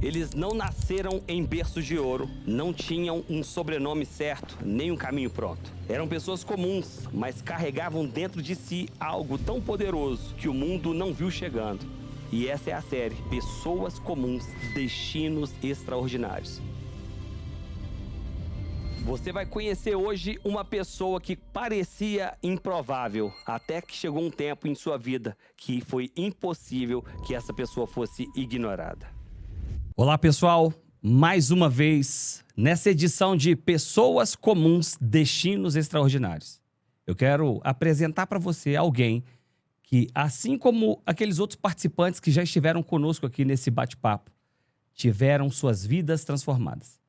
Eles não nasceram em berços de ouro, não tinham um sobrenome certo, nem um caminho pronto. Eram pessoas comuns, mas carregavam dentro de si algo tão poderoso que o mundo não viu chegando. E essa é a série Pessoas Comuns, Destinos Extraordinários. Você vai conhecer hoje uma pessoa que parecia improvável, até que chegou um tempo em sua vida que foi impossível que essa pessoa fosse ignorada. Olá, pessoal. Mais uma vez, nessa edição de Pessoas Comuns, Destinos Extraordinários. Eu quero apresentar para você alguém que, assim como aqueles outros participantes que já estiveram conosco aqui nesse bate-papo, tiveram suas vidas transformadas.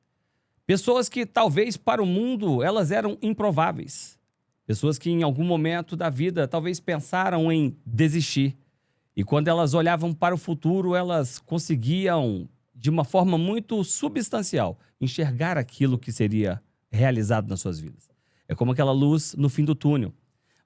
Pessoas que talvez para o mundo elas eram improváveis. Pessoas que em algum momento da vida talvez pensaram em desistir. E quando elas olhavam para o futuro, elas conseguiam, de uma forma muito substancial, enxergar aquilo que seria realizado nas suas vidas. É como aquela luz no fim do túnel.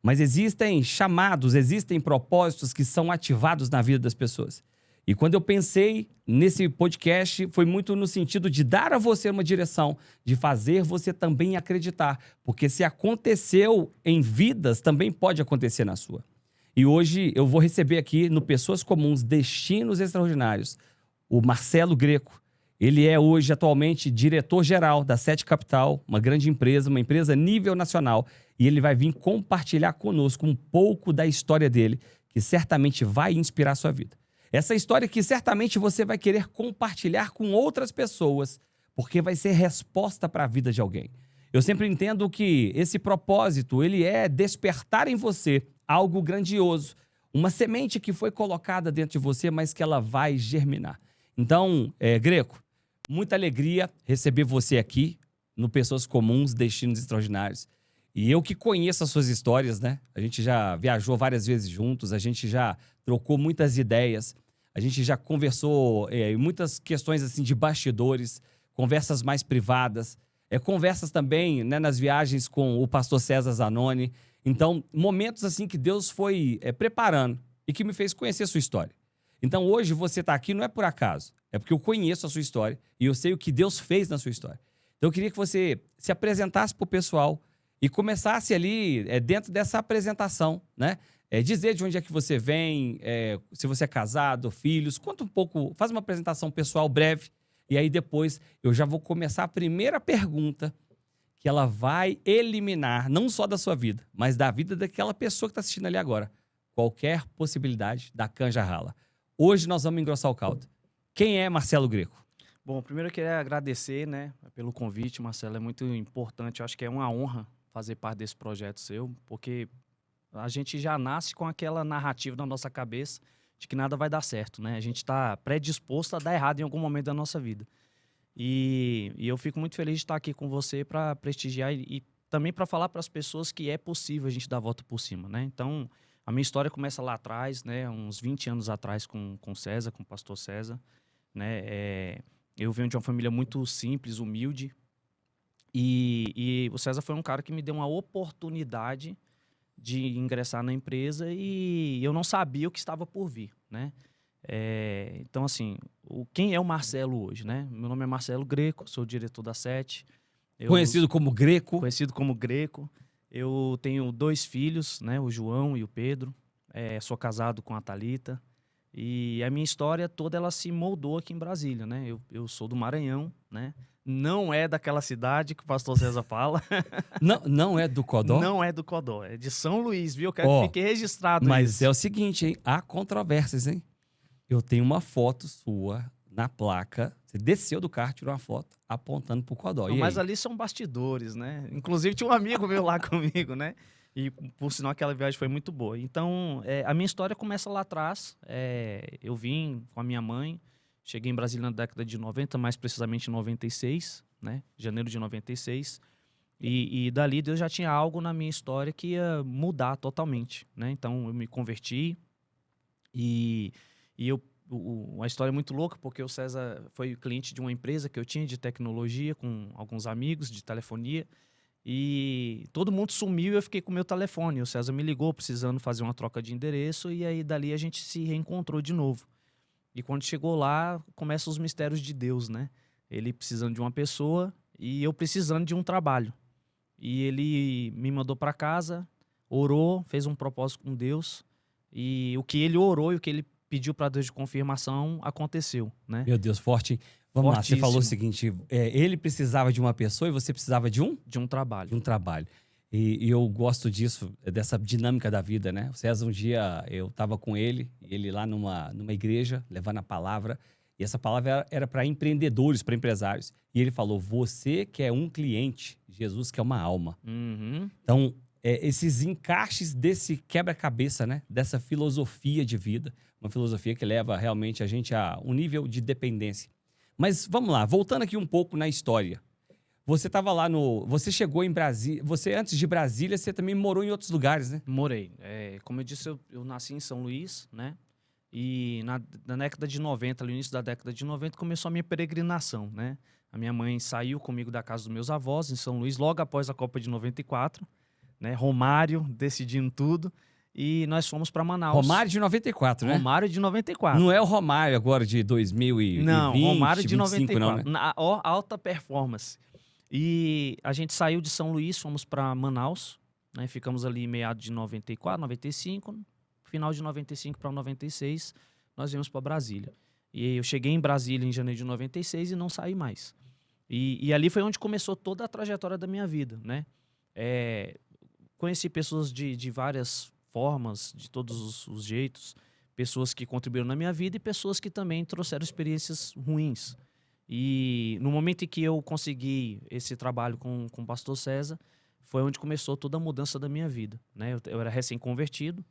Mas existem chamados, existem propósitos que são ativados na vida das pessoas. E quando eu pensei nesse podcast, foi muito no sentido de dar a você uma direção, de fazer você também acreditar. Porque se aconteceu em vidas, também pode acontecer na sua. E hoje eu vou receber aqui no Pessoas Comuns, Destinos Extraordinários, o Marcelo Greco. Ele é hoje, atualmente, diretor-geral da Sete Capital, uma grande empresa, uma empresa nível nacional. E ele vai vir compartilhar conosco um pouco da história dele, que certamente vai inspirar a sua vida. Essa história que certamente você vai querer compartilhar com outras pessoas, porque vai ser resposta para a vida de alguém. Eu sempre entendo que esse propósito, ele é despertar em você algo grandioso, uma semente que foi colocada dentro de você, mas que ela vai germinar. Então, Greco, muita alegria receber você aqui no Pessoas Comuns, Destinos Extraordinários. E eu que conheço as suas histórias, né? A gente já viajou várias vezes juntos, a gente já trocou muitas ideias, a gente já conversou em muitas questões assim de bastidores, conversas mais privadas, conversas também, né, nas viagens com o pastor César Zanoni. Então, momentos assim que Deus foi preparando e que me fez conhecer a sua história. Então, hoje você está aqui não é por acaso, é porque eu conheço a sua história e eu sei o que Deus fez na sua história. Então, eu queria que você se apresentasse para o pessoal e começasse ali, dentro dessa apresentação, né? Dizer de onde é que você vem, se você é casado, filhos, conta um pouco, faz uma apresentação pessoal breve e aí depois eu já vou começar a primeira pergunta que ela vai eliminar, não só da sua vida, mas da vida daquela pessoa que está assistindo ali agora, qualquer possibilidade da canja rala. Hoje nós vamos engrossar o caldo. Quem é Marcelo Greco? Bom, primeiro eu queria agradecer, né, pelo convite, Marcelo. É muito importante, eu acho que é uma honra fazer parte desse projeto seu, porque a gente já nasce com aquela narrativa na nossa cabeça de que nada vai dar certo, né? A gente está predisposto a dar errado em algum momento da nossa vida. E eu fico muito feliz de estar aqui com você para prestigiar e também para falar para as pessoas que é possível a gente dar a volta por cima, né? Então, a minha história começa lá atrás, né? Uns 20 anos atrás com César, com o pastor César, né? Eu venho de uma família muito simples, humilde, e o César foi um cara que me deu uma oportunidade de ingressar na empresa e eu não sabia o que estava por vir, né? Então, assim, quem é o Marcelo hoje, né? Meu nome é Marcelo Greco, sou diretor da Sete. Conhecido como Greco. Conhecido como Greco. Eu tenho 2 filhos, né? O João e o Pedro. Sou casado com a Thalita. E a minha história toda, ela se moldou aqui em Brasília, né? Eu sou do Maranhão, né? Não é daquela cidade que o pastor César fala. Não é do Codó? Não é do Codó, é de São Luís, viu? Eu quero que fique registrado mas isso. é o seguinte, hein? Há controvérsias, hein? Eu tenho uma foto sua na placa. Você desceu do carro, tirou uma foto apontando pro Codó. Não, mas ali são bastidores, né? Inclusive tinha um amigo meu lá comigo, né? E por sinal aquela viagem foi muito boa. Então, a minha história começa lá atrás. Eu vim com a minha mãe, cheguei em Brasília na década de 90, mais precisamente em 96, né? Janeiro de 96. E dali Deus já tinha algo na minha história que ia mudar totalmente, né? Então eu me converti e a história é muito louca porque o César foi cliente de uma empresa que eu tinha de tecnologia com alguns amigos de telefonia e todo mundo sumiu e eu fiquei com o meu telefone. O César me ligou precisando fazer uma troca de endereço e aí dali a gente se reencontrou de novo. E quando chegou lá, começam os mistérios de Deus, né? Ele precisando de uma pessoa e eu precisando de um trabalho. E ele me mandou para casa, orou, fez um propósito com Deus. E o que ele orou e o que ele pediu para Deus de confirmação aconteceu, né? Meu Deus, forte. Vamos lá, você falou o Fortíssimo. seguinte, ele precisava de uma pessoa e você precisava de um? De um De trabalho. um trabalho. E eu gosto disso, dessa dinâmica da vida, né? O César, um dia eu estava com ele lá numa igreja, levando a palavra, e essa palavra era para empreendedores, para empresários. E ele falou: você que é um cliente, Jesus que é uma alma. Uhum. Então, esses encaixes desse quebra-cabeça, né? Dessa filosofia de vida, uma filosofia que leva realmente a gente a um nível de dependência. Mas vamos lá, voltando aqui um pouco na história. Você estava lá no. Você chegou em Brasília. Você, antes de Brasília, você também morou em outros lugares, né? Morei. Como eu disse, eu nasci em São Luís, né? E na década de 90, no início da década de 90, começou a minha peregrinação, né? A minha mãe saiu comigo da casa dos meus avós, em São Luís, logo após a Copa de 94, né? Romário decidindo tudo. E nós fomos para Manaus. Romário de 94, né? Romário de 94. Não é o Romário agora de 2020, Não, Romário de 25, 94. não, né? Alta performance. E a gente saiu de São Luís, fomos para Manaus, né? Ficamos ali em meados de 94, 95, final de 95 para 96, nós viemos para Brasília. E eu cheguei em Brasília em janeiro de 96 e não saí mais. E ali foi onde começou toda a trajetória da minha vida, né? Conheci pessoas de várias formas, de todos os jeitos, pessoas que contribuíram na minha vida e pessoas que também trouxeram experiências ruins. E no momento em que eu consegui esse trabalho com o pastor César, foi onde começou toda a mudança da minha vida, né? Eu era recém-convertido,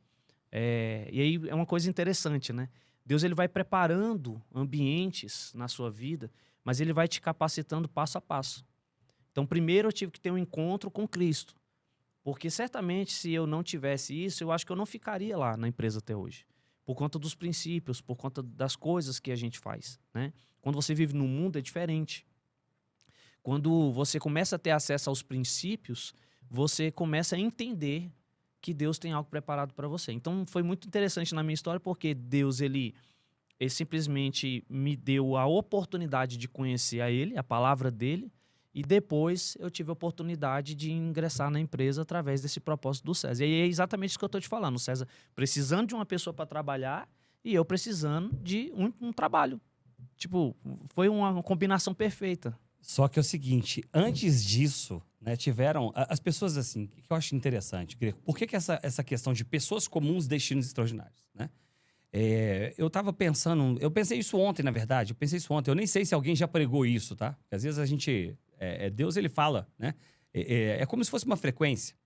e aí é uma coisa interessante, né? Deus ele vai preparando ambientes na sua vida, mas ele vai te capacitando passo a passo. Então, primeiro eu tive que ter um encontro com Cristo, porque certamente se eu não tivesse isso, eu acho que eu não ficaria lá na empresa até hoje, por conta dos princípios, por conta das coisas que a gente faz, né? Quando você vive no mundo é diferente. Quando você começa a ter acesso aos princípios, você começa a entender que Deus tem algo preparado para você. Então foi muito interessante na minha história, porque Deus ele simplesmente me deu a oportunidade de conhecer a Ele, a palavra dele, e depois eu tive a oportunidade de ingressar na empresa através desse propósito do César. E é exatamente isso que eu estou te falando. O César precisando de uma pessoa para trabalhar e eu precisando de um trabalho. Tipo, foi uma combinação perfeita. Só que é o seguinte, antes disso, né, tiveram as pessoas assim, que eu acho interessante, Greco, por que essa questão de pessoas comuns, destinos extraordinários, né? Eu tava pensando, eu pensei isso ontem, na verdade, eu nem sei se alguém já pregou isso, tá? Porque às vezes a gente, Deus ele fala, né? É como se fosse uma frequência.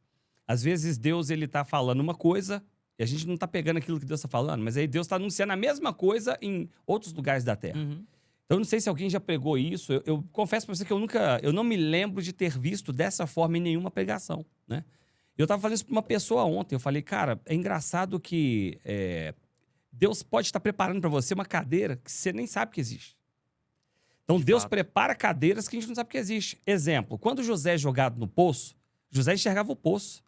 Às vezes Deus ele tá falando uma coisa e a gente não tá pegando aquilo que Deus tá falando, mas aí Deus tá anunciando a mesma coisa em outros lugares da Terra. Uhum. Então, eu não sei se alguém já pregou isso. Eu confesso para você que eu não me lembro de ter visto dessa forma em nenhuma pregação, né? Eu estava falando isso para uma pessoa ontem. Eu falei, cara, é engraçado que Deus pode estar preparando para você uma cadeira que você nem sabe que existe. Então, Deus prepara cadeiras que a gente não sabe que existe. Exemplo, quando José é jogado no poço, José enxergava o poço.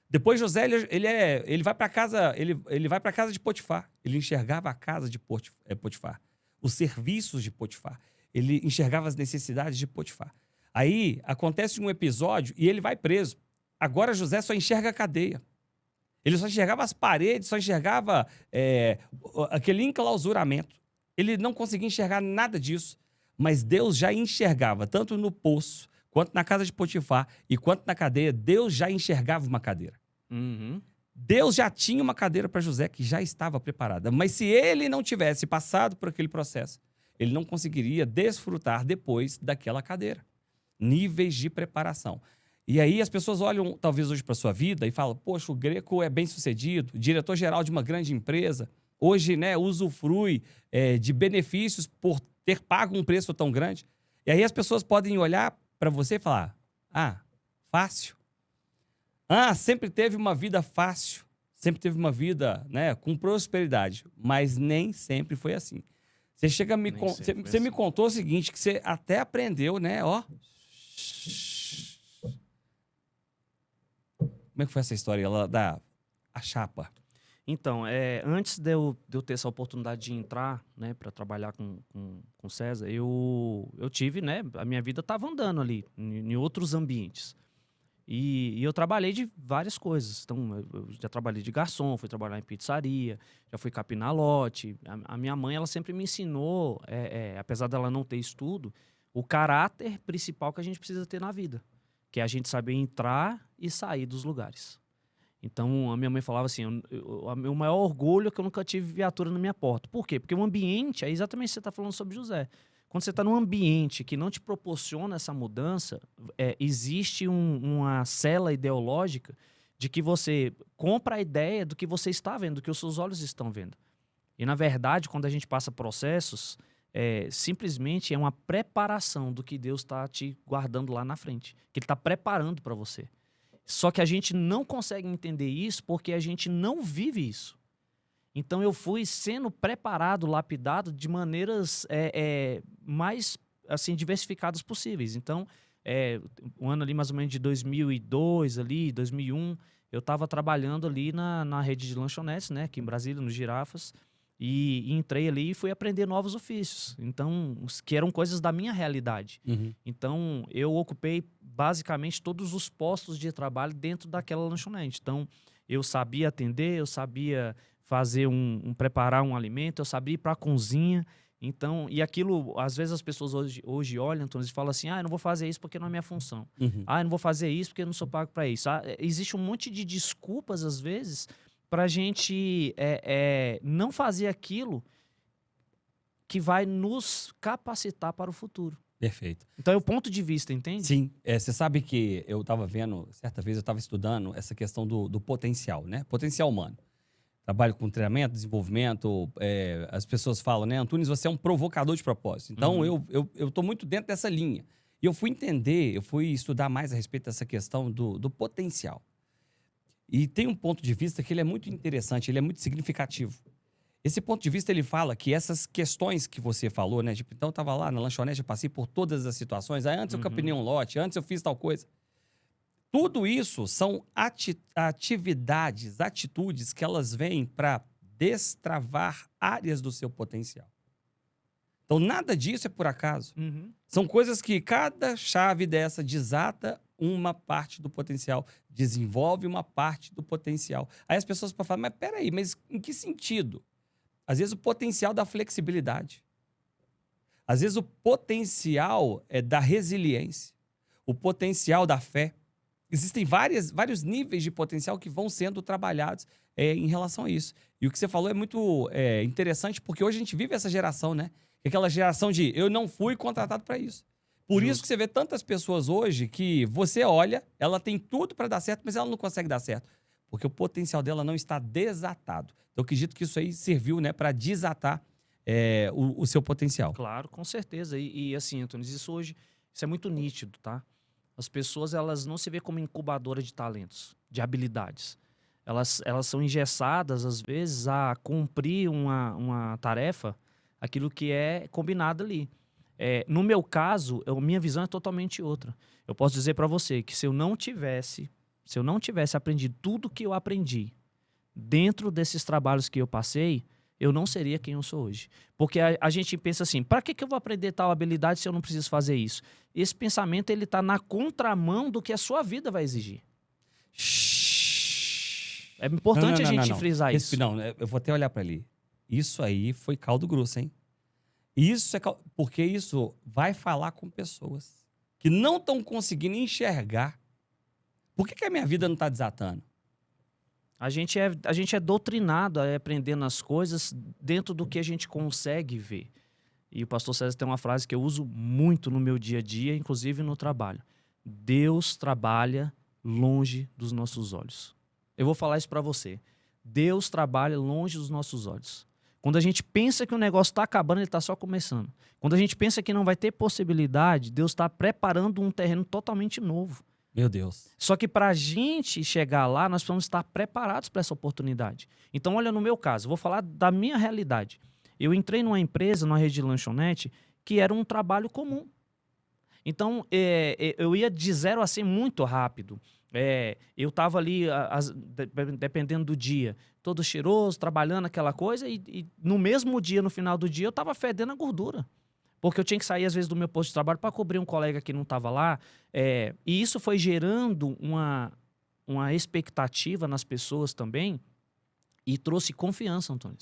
Depois José ele vai para casa, ele vai para casa de Potifar. Ele enxergava a casa de Potifar. Os serviços de Potifar. Ele enxergava as necessidades de Potifar. Aí, acontece um episódio e ele vai preso. Agora, José só enxerga a cadeia. Ele só enxergava as paredes, só enxergava aquele enclausuramento. Ele não conseguia enxergar nada disso. Mas Deus já enxergava, tanto no poço, quanto na casa de Potifar, e quanto na cadeia, Deus já enxergava uma cadeira. Uhum. Deus já tinha uma cadeira para José que já estava preparada. Mas se ele não tivesse passado por aquele processo, ele não conseguiria desfrutar depois daquela cadeira. Níveis de preparação. E aí as pessoas olham, talvez hoje, para a sua vida e falam, poxa, o Greco é bem-sucedido, diretor-geral de uma grande empresa, hoje, né, usufrui de benefícios por ter pago um preço tão grande. E aí as pessoas podem olhar para você e falar, fácil. Sempre teve uma vida fácil, sempre teve uma vida, né, com prosperidade, mas nem sempre foi assim. Você chega você me contou o seguinte, que você até aprendeu, né, ó. Como é que foi essa história lá a chapa? Então, antes de eu ter essa oportunidade de entrar, né, para trabalhar com o César, eu tive, né, a minha vida estava andando ali, em outros ambientes. E eu trabalhei de várias coisas. Então, eu já trabalhei de garçom, fui trabalhar em pizzaria, já fui capinar lote. A minha mãe, ela sempre me ensinou, apesar dela não ter estudo, o caráter principal que a gente precisa ter na vida, que é a gente saber entrar e sair dos lugares. Então, a minha mãe falava assim, o meu maior orgulho é que eu nunca tive viatura na minha porta. Por quê? Porque o ambiente, é exatamente o que você está falando sobre José. Quando você está num ambiente que não te proporciona essa mudança, existe uma cela ideológica de que você compra a ideia do que você está vendo, do que os seus olhos estão vendo. E, na verdade, quando a gente passa processos, simplesmente é uma preparação do que Deus está te guardando lá na frente, que Ele está preparando para você. Só que a gente não consegue entender isso porque a gente não vive isso. Então eu fui sendo preparado, lapidado de maneiras mais assim diversificadas possíveis. Então, um ano ali mais ou menos de 2002, ali, 2001, eu estava trabalhando ali na rede de lanchonetes, né, aqui em Brasília, nos Girafas, e entrei ali e fui aprender novos ofícios. Então, que eram coisas da minha realidade. Uhum. Então, eu ocupei basicamente todos os postos de trabalho dentro daquela lanchonete. Então, eu sabia atender, eu sabia fazer preparar um alimento, eu sabia ir para a cozinha. Então, e aquilo, às vezes as pessoas hoje olham, então eles falam assim, eu não vou fazer isso porque não é minha função. Uhum. Eu não vou fazer isso porque eu não sou pago para isso. Existe um monte de desculpas, às vezes, para a gente não fazer aquilo que vai nos capacitar para o futuro. Perfeito. Então é o ponto de vista, entende? Sim, você sabe que eu estava vendo, certa vez eu estava estudando essa questão do potencial, né? Potencial humano. Trabalho com treinamento, desenvolvimento, as pessoas falam, né? Antunes, você é um provocador de propósito. Então, eu tô muito dentro dessa linha. E eu fui estudar mais a respeito dessa questão do potencial. E tem um ponto de vista que ele é muito interessante, ele é muito significativo. Esse ponto de vista, ele fala que essas questões que você falou, né? Tipo, então eu tava lá na lanchonete, eu passei por todas as situações. Antes eu capinei um lote, antes eu fiz tal coisa. Tudo isso são atividades, atitudes que elas vêm para destravar áreas do seu potencial. Então, nada disso é por acaso. São coisas que cada chave dessa desata uma parte do potencial, desenvolve uma parte do potencial. Aí as pessoas podem falar, mas peraí, mas em que sentido? Às vezes o potencial da flexibilidade. Às vezes o potencial da resiliência. O potencial da fé. Existem vários níveis de potencial que vão sendo trabalhados em relação a isso. E o que você falou é muito interessante, porque hoje a gente vive essa geração, né? Aquela geração de eu não fui contratado para isso. Por isso que você vê tantas pessoas hoje que você olha, ela tem tudo para dar certo, mas ela não consegue dar certo. Porque o potencial dela não está desatado. Então, eu acredito que isso aí serviu, né, para desatar o seu potencial. Claro, com certeza. E assim, Antônio, isso é muito nítido, tá? As pessoas, elas não se vê como incubadora de talentos, de habilidades. Elas são engessadas, às vezes, a cumprir uma tarefa, aquilo que é combinado ali. No meu caso, a minha visão é totalmente outra. Eu posso dizer para você que se eu não tivesse aprendido tudo que eu aprendi dentro desses trabalhos que eu passei, eu não seria quem eu sou hoje. Porque a gente pensa assim, para que eu vou aprender tal habilidade se eu não preciso fazer isso? Esse pensamento, ele está na contramão do que a sua vida vai exigir. É importante a gente frisar isso. Não, eu vou até olhar para ali. Isso aí foi caldo grosso, hein? Porque isso vai falar com pessoas que não estão conseguindo enxergar. Por que a minha vida não está desatando? A gente é doutrinado a aprendendo as coisas dentro do que a gente consegue ver. E o pastor César tem uma frase que eu uso muito no meu dia a dia, inclusive no trabalho. Deus trabalha longe dos nossos olhos. Eu vou falar isso para você. Deus trabalha longe dos nossos olhos. Quando a gente pensa que o negócio está acabando, ele está só começando. Quando a gente pensa que não vai ter possibilidade, Deus está preparando um terreno totalmente novo. Meu Deus. Só que para a gente chegar lá, nós precisamos estar preparados para essa oportunidade. Então, olha, no meu caso, vou falar da minha realidade. Eu entrei numa empresa, numa rede de lanchonete, que era um trabalho comum. Então, eu ia de 0 a 100 muito rápido. Eu estava ali, dependendo do dia, todo cheiroso, trabalhando aquela coisa, e no mesmo dia, no final do dia, eu tava fedendo a gordura. Porque eu tinha que sair, às vezes, do meu posto de trabalho para cobrir um colega que não estava lá. E isso foi gerando uma expectativa nas pessoas também e trouxe confiança, Antônio.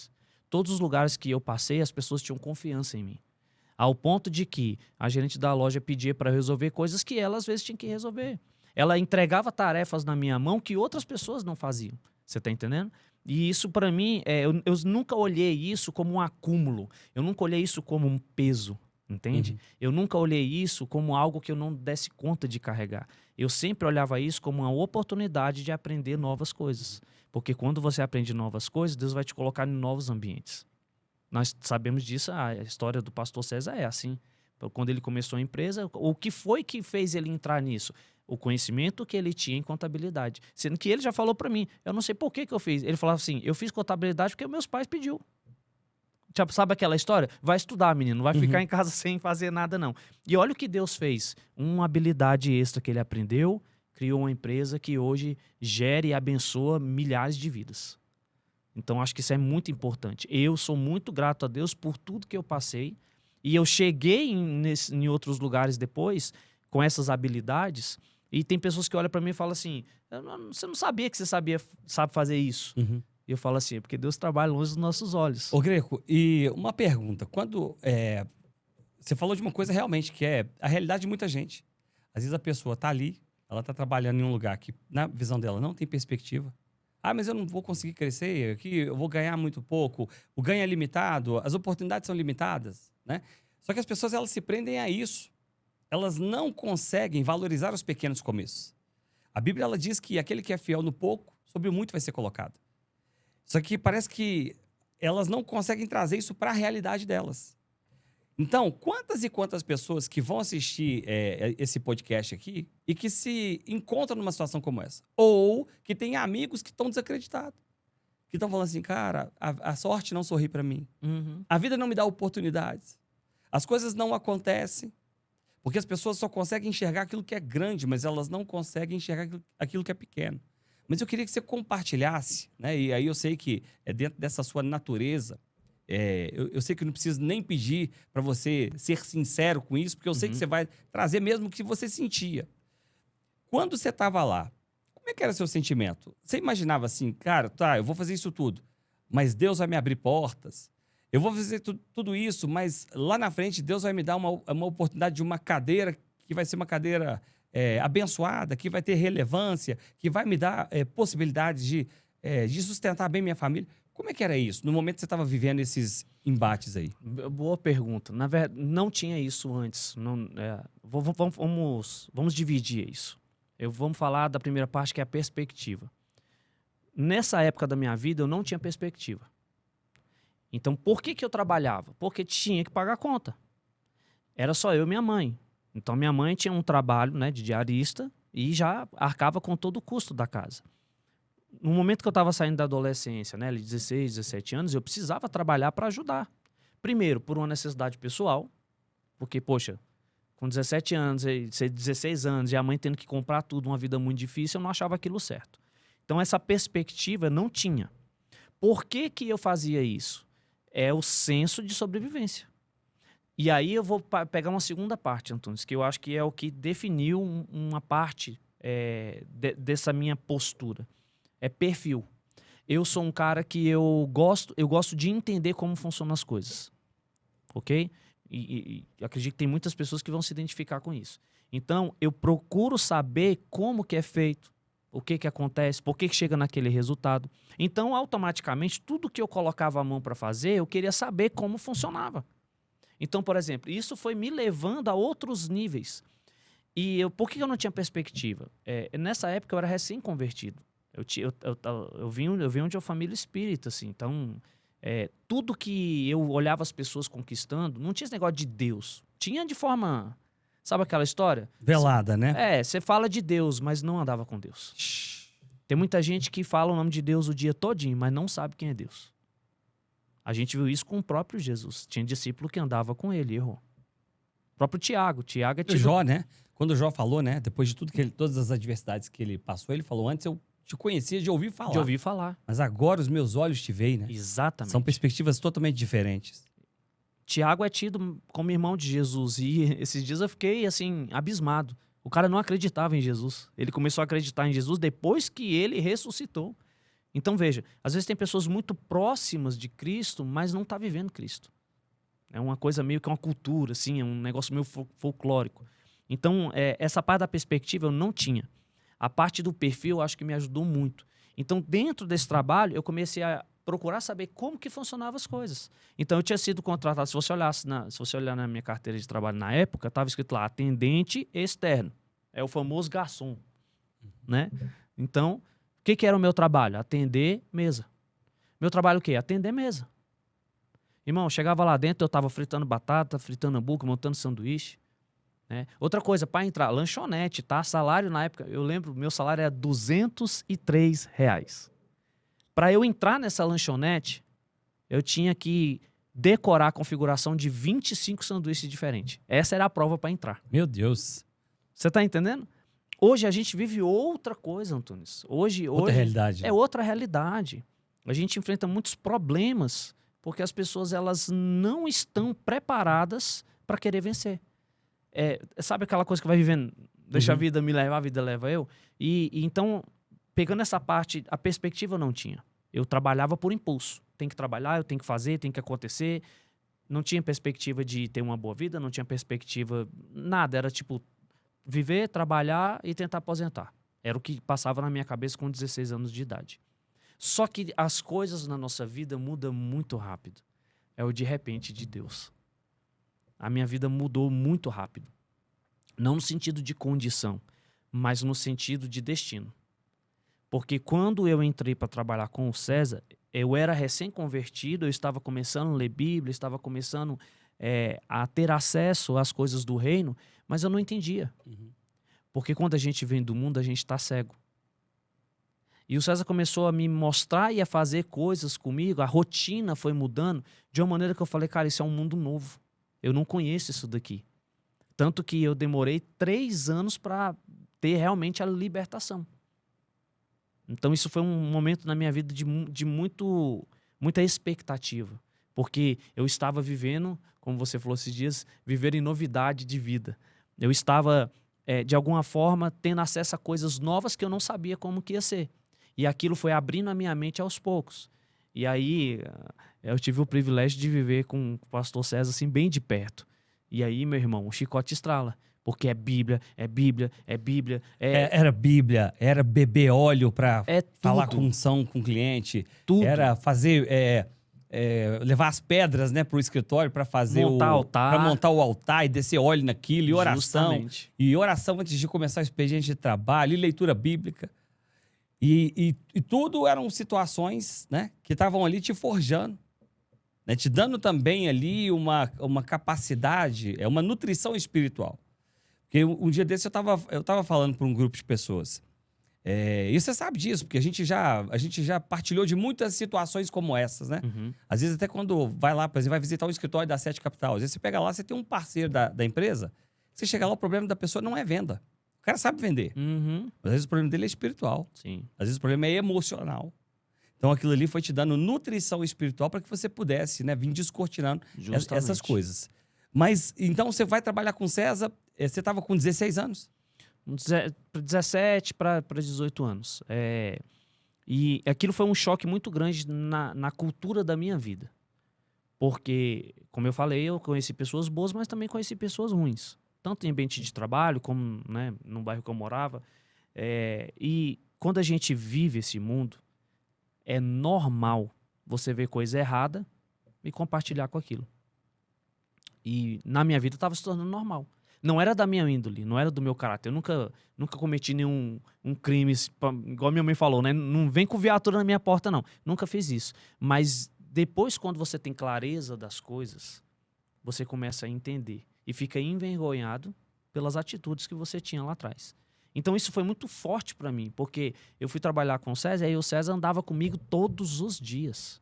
Todos os lugares que eu passei, as pessoas tinham confiança em mim. Ao ponto de que a gerente da loja pedia para resolver coisas que ela, às vezes, tinha que resolver. Ela entregava tarefas na minha mão que outras pessoas não faziam. Você está entendendo? E isso, para mim, eu nunca olhei isso como um acúmulo. Eu nunca olhei isso como um peso. Entende? Eu nunca olhei isso como algo que eu não desse conta de carregar. Eu sempre olhava isso como uma oportunidade de aprender novas coisas. Porque quando você aprende novas coisas, Deus vai te colocar em novos ambientes. Nós sabemos disso, a história do pastor César é assim. Quando ele começou a empresa, o que foi que fez ele entrar nisso? O conhecimento que ele tinha em contabilidade. Sendo que ele já falou para mim, eu não sei por que eu fiz. Ele falava assim, eu fiz contabilidade porque meus pais pediu. Sabe aquela história? Vai estudar, menino. Não vai ficar em casa sem fazer nada, não. E olha o que Deus fez. Uma habilidade extra que ele aprendeu, criou uma empresa que hoje gera e abençoa milhares de vidas. Então, acho que isso é muito importante. Eu sou muito grato a Deus por tudo que eu passei. E eu cheguei em outros lugares depois, com essas habilidades. E tem pessoas que olham para mim e falam assim, você não sabia que você sabe fazer isso. E eu falo assim, é porque Deus trabalha longe dos nossos olhos. Ô, Greco, e uma pergunta. Quando você falou de uma coisa realmente que é a realidade de muita gente. Às vezes a pessoa tá ali, ela tá trabalhando em um lugar que, na visão dela, não tem perspectiva. Ah, mas eu não vou conseguir crescer, aqui eu vou ganhar muito pouco, o ganho é limitado, as oportunidades são limitadas, né? Só que as pessoas, elas se prendem a isso. Elas não conseguem valorizar os pequenos começos. A Bíblia, ela diz que aquele que é fiel no pouco, sobre o muito vai ser colocado. Só que parece que elas não conseguem trazer isso para a realidade delas. Então, quantas e quantas pessoas que vão assistir esse podcast aqui e que se encontram numa situação como essa? Ou que têm amigos que estão desacreditados. Que estão falando assim, cara, a sorte não sorri para mim. A vida não me dá oportunidades. As coisas não acontecem. Porque as pessoas só conseguem enxergar aquilo que é grande, mas elas não conseguem enxergar aquilo que é pequeno. Mas eu queria que você compartilhasse, né? E aí eu sei que é dentro dessa sua natureza, eu sei que eu não preciso nem pedir para você ser sincero com isso, porque eu sei que você vai trazer mesmo o que você sentia. Quando você estava lá, como é que era o seu sentimento? Você imaginava assim, cara, tá, eu vou fazer isso tudo, mas Deus vai me abrir portas. Eu vou fazer tudo isso, mas lá na frente Deus vai me dar uma oportunidade de uma cadeira que vai ser uma cadeira abençoada, que vai ter relevância, que vai me dar possibilidades de sustentar bem minha família. Como é que era isso, no momento que você estava vivendo esses embates aí? Boa pergunta. Na verdade, não tinha isso antes. Vamos dividir isso. Vamos falar da primeira parte, que é a perspectiva. Nessa época da minha vida, eu não tinha perspectiva. Então, por que eu trabalhava? Porque tinha que pagar a conta. Era só eu e minha mãe. Então, minha mãe tinha um trabalho, né, de diarista e já arcava com todo o custo da casa. No momento que eu estava saindo da adolescência, né, 16, 17 anos, eu precisava trabalhar para ajudar. Primeiro, por uma necessidade pessoal, porque, poxa, com 17 anos, 16 anos, e a mãe tendo que comprar tudo, uma vida muito difícil, eu não achava aquilo certo. Então, essa perspectiva não tinha. Por que eu fazia isso? É o senso de sobrevivência. E aí eu vou pegar uma segunda parte, Antunes, que eu acho que é o que definiu uma parte dessa minha postura. É perfil. Eu sou um cara que eu gosto de entender como funcionam as coisas. Ok? E acredito que tem muitas pessoas que vão se identificar com isso. Então, eu procuro saber como que é feito, o que acontece, por que chega naquele resultado. Então, automaticamente, tudo que eu colocava a mão para fazer, eu queria saber como funcionava. Então, por exemplo, isso foi me levando a outros níveis. E por que eu não tinha perspectiva? Nessa época, eu era recém-convertido. Eu vim de uma família espírita, assim. Então, tudo que eu olhava as pessoas conquistando, não tinha esse negócio de Deus. Tinha de forma... Sabe aquela história? Velada, né? Você fala de Deus, mas não andava com Deus. Tem muita gente que fala o nome de Deus o dia todinho, mas não sabe quem é Deus. A gente viu isso com o próprio Jesus. Tinha discípulo que andava com ele e errou. O próprio Tiago. Tiago é O Jó, né? Quando o Jó falou, né? Depois de tudo todas as adversidades que ele passou, ele falou, antes eu te conhecia de ouvir falar. De ouvir falar. Mas agora os meus olhos te veem, né? Exatamente. São perspectivas totalmente diferentes. Tiago é tido como irmão de Jesus. E esses dias eu fiquei, assim, abismado. O cara não acreditava em Jesus. Ele começou a acreditar em Jesus depois que ele ressuscitou. Então, veja, às vezes tem pessoas muito próximas de Cristo, mas não tá vivendo Cristo. É uma coisa meio que uma cultura, assim, é um negócio meio folclórico. Então, essa parte da perspectiva eu não tinha. A parte do perfil eu acho que me ajudou muito. Então, dentro desse trabalho, eu comecei a procurar saber como que funcionavam as coisas. Então, eu tinha sido contratado, se você olhar na minha carteira de trabalho na época, estava escrito lá, atendente externo. É o famoso garçom, né? Então, o que era o meu trabalho? Atender mesa. Meu trabalho o quê? Atender mesa. Irmão, eu chegava lá dentro, eu estava fritando batata, fritando hambúrguer, montando sanduíche. Né? Outra coisa, para entrar, lanchonete, tá? Salário na época, eu lembro, meu salário era R$203. Para eu entrar nessa lanchonete, eu tinha que decorar a configuração de 25 sanduíches diferentes. Essa era a prova para entrar. Meu Deus. Você tá entendendo? Hoje a gente vive outra coisa, Antunes. Outra realidade. É outra realidade. A gente enfrenta muitos problemas porque as pessoas elas não estão preparadas para querer vencer. Sabe aquela coisa que vai vivendo, deixa a vida me levar, a vida leva eu? E então, pegando essa parte, a perspectiva eu não tinha. Eu trabalhava por impulso. Tem que trabalhar, eu tenho que fazer, tem que acontecer. Não tinha perspectiva de ter uma boa vida, não tinha perspectiva, nada. Era tipo, viver, trabalhar e tentar aposentar. Era o que passava na minha cabeça com 16 anos de idade. Só que as coisas na nossa vida mudam muito rápido. É o de repente de Deus. A minha vida mudou muito rápido. Não no sentido de condição, mas no sentido de destino. Porque quando eu entrei para trabalhar com o César, eu era recém-convertido, eu estava começando a ler Bíblia, estava começando a ter acesso às coisas do reino, mas eu não entendia. Porque quando a gente vem do mundo, a gente está cego. E o César começou a me mostrar e a fazer coisas comigo, a rotina foi mudando de uma maneira que eu falei, cara, isso é um mundo novo. Eu não conheço isso daqui. Tanto que eu demorei 3 anos para ter realmente a libertação. Então isso foi um momento na minha vida de muita expectativa. Porque eu estava vivendo, como você falou esses dias, viver em novidade de vida. Eu estava, de alguma forma, tendo acesso a coisas novas que eu não sabia como que ia ser. E aquilo foi abrindo a minha mente aos poucos. E aí eu tive o privilégio de viver com o pastor César assim, bem de perto. E aí, meu irmão, o chicote estrala. Porque é Bíblia, é Bíblia, é Bíblia. Era Bíblia, era beber óleo para falar tudo. com unção com o cliente. Tudo. Era fazer, levar as pedras, né, para o escritório para fazer altar. para montar o altar e descer óleo naquilo, e oração. Justamente. E oração antes de começar o expediente de trabalho, e leitura bíblica. E tudo eram situações, né, que estavam ali te forjando, né, te dando também ali uma capacidade, uma nutrição espiritual. Porque um dia desse eu tava falando para um grupo de pessoas. E você sabe disso, porque a gente já partilhou de muitas situações como essas, né? Às vezes até quando vai lá, por exemplo, vai visitar o escritório da Sete Capital, às vezes você pega lá, você tem um parceiro da empresa, você chega lá, o problema da pessoa não é venda. O cara sabe vender. Às vezes o problema dele é espiritual. Sim. Às vezes o problema é emocional. Então aquilo ali foi te dando nutrição espiritual para que você pudesse, né, vir descortinando essas coisas. Mas, então, você vai trabalhar com o César, você estava com 16 anos? 17 para 18 anos. E aquilo foi um choque muito grande na cultura da minha vida. Porque, como eu falei, eu conheci pessoas boas, mas também conheci pessoas ruins. Tanto em ambiente de trabalho, como, né, no bairro que eu morava. E quando a gente vive esse mundo, é normal você ver coisa errada e compartilhar com aquilo. E na minha vida estava se tornando normal. Não era da minha índole, não era do meu caráter. Eu nunca cometi nenhum crime, igual minha mãe falou, né? Não vem com viatura na minha porta, não. Nunca fiz isso. Mas depois, quando você tem clareza das coisas, você começa a entender. E fica envergonhado pelas atitudes que você tinha lá atrás. Então isso foi muito forte para mim, porque eu fui trabalhar com o César e o César andava comigo todos os dias.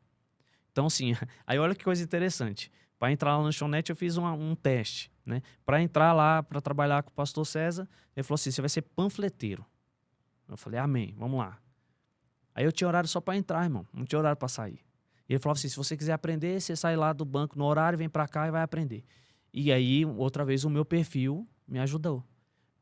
Então assim, aí olha que coisa interessante. Para entrar lá na lanchonete eu fiz um teste, né? Para entrar lá, para trabalhar com o pastor César, ele falou assim, você vai ser panfleteiro. Eu falei, amém, vamos lá. Aí eu tinha horário só para entrar, irmão. Não tinha horário para sair. E ele falava assim, se você quiser aprender, você sai lá do banco no horário, vem para cá e vai aprender. E aí, outra vez, o meu perfil me ajudou.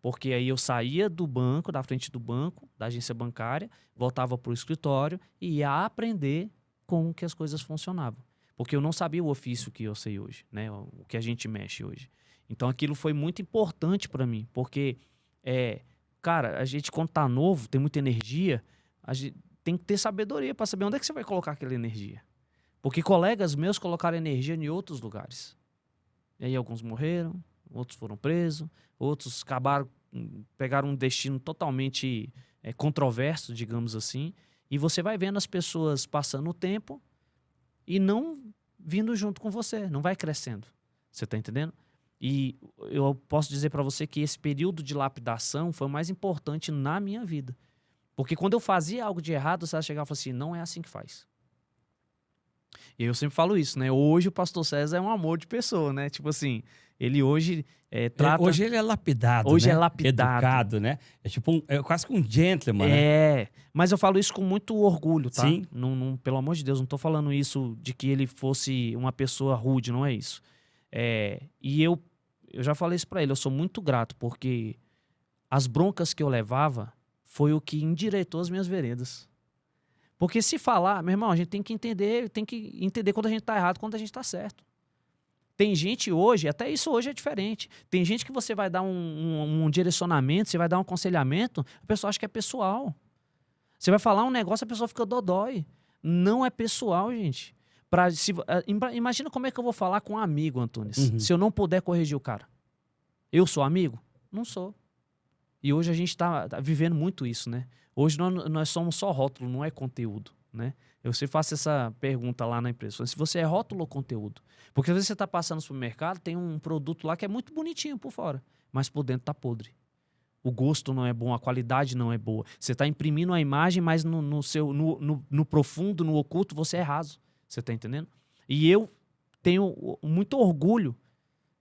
Porque aí eu saía do banco, da frente do banco, da agência bancária, voltava para o escritório e ia aprender como que as coisas funcionavam. Porque eu não sabia o ofício que eu sei hoje, né? O que a gente mexe hoje. Então aquilo foi muito importante para mim, porque, cara, a gente quando tá novo, tem muita energia, a gente tem que ter sabedoria para saber onde é que você vai colocar aquela energia. Porque colegas meus colocaram energia em outros lugares. E aí alguns morreram, outros foram presos, outros pegaram um destino totalmente controverso, digamos assim. E você vai vendo as pessoas passando o tempo e não vindo junto com você, não vai crescendo. Você tá entendendo? E eu posso dizer para você que esse período de lapidação foi o mais importante na minha vida. Porque quando eu fazia algo de errado, você chegava e falava assim, não é assim que faz. E eu sempre falo isso, né? Hoje o pastor César é um amor de pessoa, né? Tipo assim, ele hoje trata... Hoje ele é lapidado, Hoje né? é lapidado. Educado, né? É tipo quase que um gentleman, né? Mas eu falo isso com muito orgulho, tá? Sim. Pelo amor de Deus, não tô falando isso de que ele fosse uma pessoa rude, não é isso. E eu já falei isso pra ele, eu sou muito grato, porque as broncas que eu levava foi o que endireitou as minhas veredas. Porque se falar, meu irmão, a gente tem que entender quando a gente tá errado, quando a gente tá certo. Tem gente hoje, até isso hoje é diferente. Tem gente que você vai dar um direcionamento, você vai dar um aconselhamento, a pessoa acha que é pessoal. Você vai falar um negócio, a pessoa fica dodói. Não é pessoal, gente. Imagina como é que eu vou falar com um amigo, Antunes, se eu não puder corrigir o cara. Eu sou amigo? Não sou. E hoje a gente tá vivendo muito isso, né? Hoje nós somos só rótulo, não é conteúdo, né? Eu sempre faço essa pergunta lá na empresa. Se você é rótulo ou conteúdo? Porque às vezes você está passando no supermercado, tem um produto lá que é muito bonitinho por fora, mas por dentro tá podre. O gosto não é bom, a qualidade não é boa. Você está imprimindo a imagem, mas no profundo, no oculto, você é raso. Você está entendendo? E eu tenho muito orgulho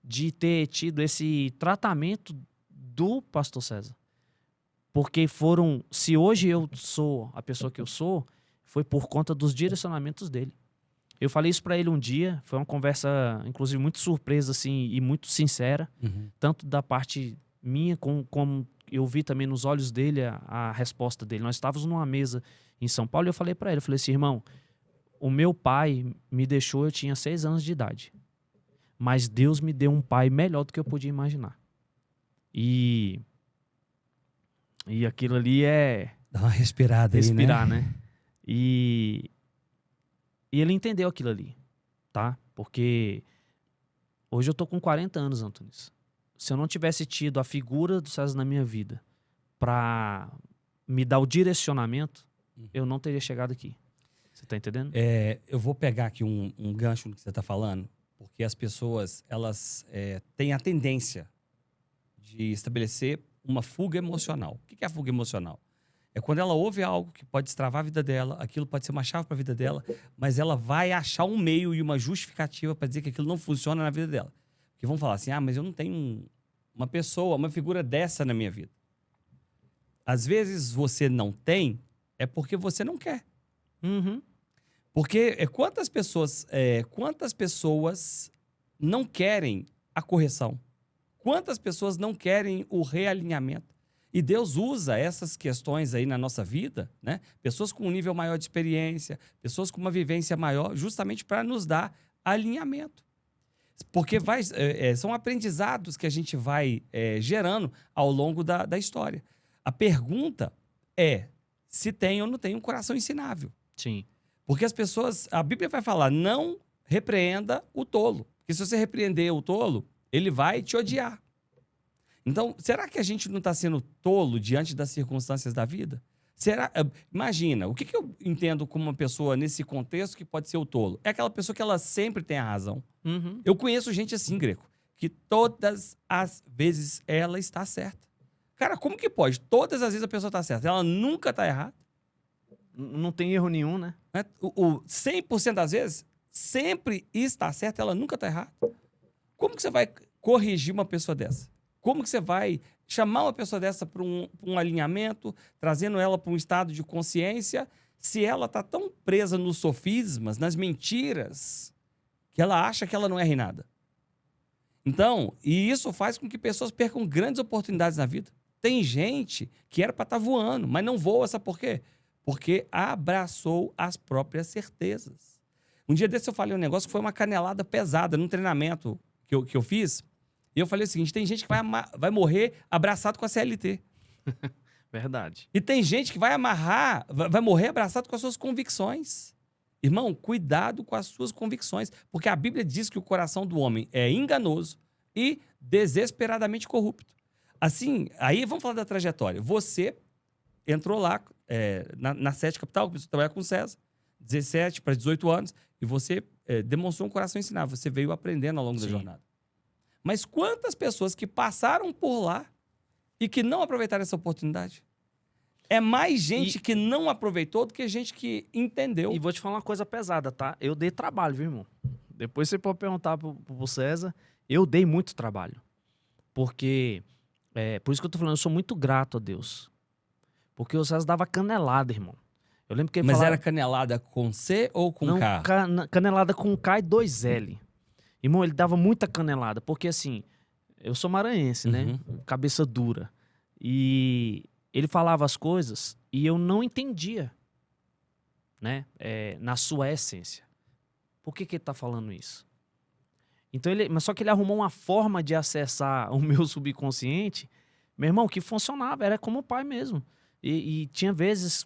de ter tido esse tratamento do pastor César. Porque se hoje eu sou a pessoa que eu sou, foi por conta dos direcionamentos dele. Eu falei isso para ele um dia, foi uma conversa, inclusive, muito surpresa, assim, e muito sincera, tanto da parte minha, como eu vi também nos olhos dele a resposta dele. Nós estávamos numa mesa em São Paulo e eu falei para ele, eu falei assim, irmão, o meu pai me deixou, eu tinha 6 anos de idade, mas Deus me deu um pai melhor do que eu podia imaginar. E aquilo ali Dá uma respirada aí, né? E ele entendeu aquilo ali, tá? Porque hoje eu tô com 40 anos, Antunes. Se eu não tivesse tido a figura do César na minha vida pra me dar o direcionamento, eu não teria chegado aqui. Você tá entendendo? Eu vou pegar aqui um gancho no que você tá falando, porque as pessoas, elas têm a tendência de estabelecer uma fuga emocional. O que é a fuga emocional? É quando ela ouve algo que pode destravar a vida dela, aquilo pode ser uma chave para a vida dela, mas ela vai achar um meio e uma justificativa para dizer que aquilo não funciona na vida dela. Porque vão falar assim, mas eu não tenho uma pessoa, uma figura dessa na minha vida. Às vezes você não tem, é porque você não quer. Porque quantas pessoas não querem a correção? Quantas pessoas não querem o realinhamento? E Deus usa essas questões aí na nossa vida, né? Pessoas com um nível maior de experiência, pessoas com uma vivência maior, justamente para nos dar alinhamento. Porque são aprendizados que a gente vai gerando ao longo da história. A pergunta é se tem ou não tem um coração ensinável. Sim. Porque a Bíblia vai falar, não repreenda o tolo. Porque se você repreender o tolo, ele vai te odiar. Então, será que a gente não está sendo tolo diante das circunstâncias da vida? Imagina, o que eu entendo como uma pessoa nesse contexto que pode ser o tolo? É aquela pessoa que ela sempre tem a razão. Eu conheço gente assim, Greco, que todas as vezes ela está certa. Cara, como que pode? Todas as vezes a pessoa está certa. Ela nunca está errada. Não tem erro nenhum, né? 100% das vezes, sempre está certa, ela nunca está errada. Como que você vai corrigir uma pessoa dessa? Como que você vai chamar uma pessoa dessa para um alinhamento, trazendo ela para um estado de consciência, se ela tá tão presa nos sofismas, nas mentiras, que ela acha que ela não erra em nada. Então, e isso faz com que pessoas percam grandes oportunidades na vida. Tem gente que era para estar voando, mas não voa, sabe por quê? Porque abraçou as próprias certezas. Um dia desse eu falei um negócio que foi uma canelada pesada num treinamento que eu fiz. E eu falei o seguinte, tem gente que vai morrer abraçado com a CLT. Verdade. E tem gente que vai morrer abraçado com as suas convicções. Irmão, cuidado com as suas convicções, porque a Bíblia diz que o coração do homem é enganoso e desesperadamente corrupto. Assim, aí vamos falar da trajetória. Você entrou lá na Sete Capital, começou a trabalhar com o César, 17 para 18 anos, e você demonstrou um coração ensinável. Você veio aprendendo ao longo da jornada. Mas quantas pessoas que passaram por lá e que não aproveitaram essa oportunidade? É mais gente que não aproveitou do que gente que entendeu. E vou te falar uma coisa pesada, tá? Eu dei trabalho, viu, irmão? Depois você pode perguntar pro César. Eu dei muito trabalho. Porque, por isso que eu tô falando, eu sou muito grato a Deus. Porque o César dava canelada, irmão. Eu lembro que ele Mas falava... era canelada com C ou com Não, K? Canelada com K e 2 L. Irmão, ele dava muita canelada. Porque, assim, eu sou maranhense, né? Cabeça dura. E... ele falava as coisas e eu não entendia, né? Na sua essência. Por que ele está falando isso? Então mas só que ele arrumou uma forma de acessar o meu subconsciente, meu irmão, que funcionava, era como o pai mesmo. E tinha vezes,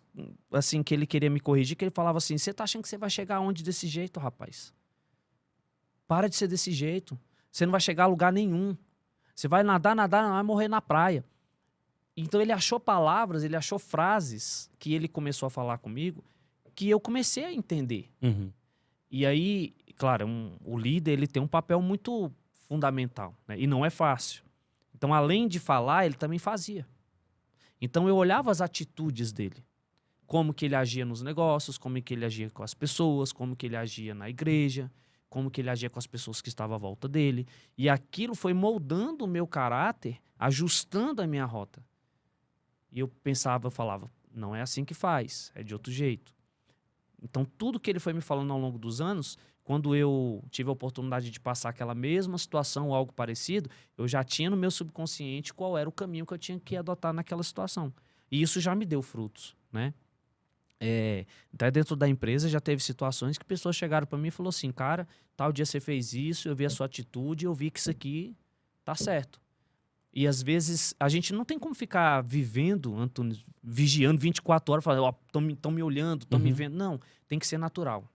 assim, que ele queria me corrigir, que ele falava assim, você tá achando que você vai chegar aonde desse jeito, rapaz? Para de ser desse jeito. Você não vai chegar a lugar nenhum. Você vai nadar, vai morrer na praia. Então ele achou palavras, ele achou frases que ele começou a falar comigo que eu comecei a entender. E aí, claro, o líder ele tem um papel muito fundamental, né? E não é fácil. Então, além de falar, ele também fazia. Então eu olhava as atitudes dele. Como que ele agia nos negócios, como que ele agia com as pessoas, como que ele agia na igreja, como que ele agia com as pessoas que estavam à volta dele. E aquilo foi moldando o meu caráter, ajustando a minha rota. E eu pensava, eu falava, não é assim que faz, é de outro jeito. Então, tudo que ele foi me falando ao longo dos anos, quando eu tive a oportunidade de passar aquela mesma situação ou algo parecido, eu já tinha no meu subconsciente qual era o caminho que eu tinha que adotar naquela situação. E isso já me deu frutos, né? Até dentro da empresa já teve situações que pessoas chegaram para mim e falaram assim, cara, tal dia você fez isso, eu vi a sua atitude, eu vi que isso aqui tá certo. E às vezes a gente não tem como ficar vivendo, Antônio, vigiando 24 horas, falando, estão me olhando, estão me vendo. Não, tem que ser natural.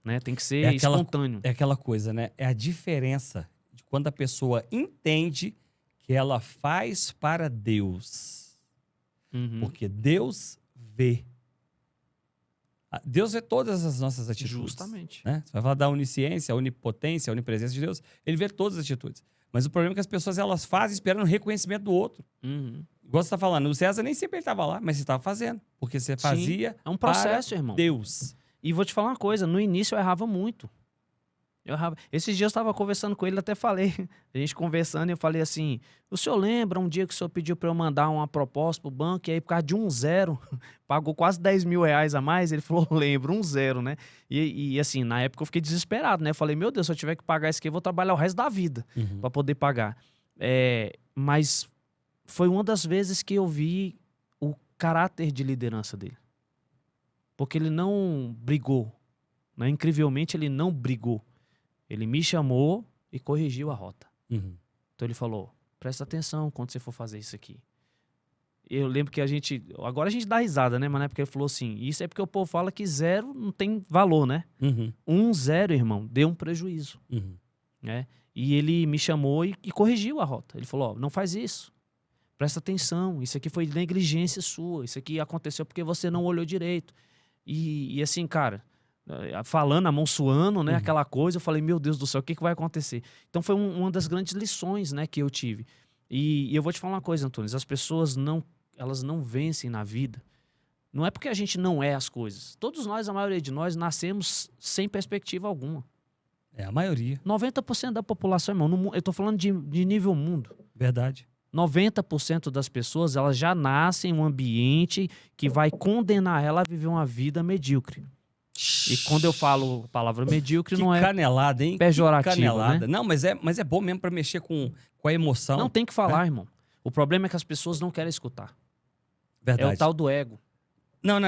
Né? Tem que ser espontâneo. É aquela coisa, né? É a diferença de quando a pessoa entende que ela faz para Deus. Porque Deus vê. Deus vê todas as nossas atitudes. Justamente. Né? Você vai falar da onisciência, a onipotência, a onipresença de Deus. Ele vê todas as atitudes. Mas o problema é que as pessoas elas fazem esperando o reconhecimento do outro. Igual você está falando, o César nem sempre ele estava lá, mas você estava fazendo. Porque você fazia. É um processo, para irmão. Deus. E vou te falar uma coisa, no início eu errava muito. Esses dias eu estava conversando com ele, até falei, a gente conversando, e eu falei assim, o senhor lembra um dia que o senhor pediu para eu mandar uma proposta pro banco, e aí por causa de 0, pagou quase 10 mil reais a mais? Ele falou, lembro, 0, né? E assim, na época eu fiquei desesperado, né? Eu falei, meu Deus, se eu tiver que pagar isso aqui, eu vou trabalhar o resto da vida para poder pagar. Mas foi uma das vezes que eu vi o caráter de liderança dele. Porque ele não brigou, né? Incrivelmente ele não brigou. Ele me chamou e corrigiu a rota. Então ele falou, presta atenção quando você for fazer isso aqui. Eu lembro que agora a gente dá risada, né? Mas na época ele falou assim, isso é porque o povo fala que 0 não tem valor, né? 0, irmão, deu um prejuízo. Né? E ele me chamou e corrigiu a rota. Ele falou, não faz isso. Presta atenção, isso aqui foi negligência sua. Isso aqui aconteceu porque você não olhou direito. E assim, cara... falando, a mão suando, né? Aquela coisa, eu falei, meu Deus do céu, o que vai acontecer? Então foi uma das grandes lições, né, que eu tive. E eu vou te falar uma coisa, Antônio, as pessoas elas não vencem na vida. Não é porque a gente não é as coisas. Todos nós, a maioria de nós, nascemos sem perspectiva alguma. É a maioria. 90% da população, irmão, eu tô falando de nível mundo. Verdade. 90% das pessoas, elas já nascem em um ambiente que vai condenar ela a viver uma vida medíocre. E quando eu falo a palavra medíocre, Que não é canelada, hein? pejorativa, Que canelada. né? Não, mas é bom mesmo pra mexer com a emoção. Não tem que falar, irmão. O problema é que as pessoas não querem escutar. Verdade. É o tal do ego. Não.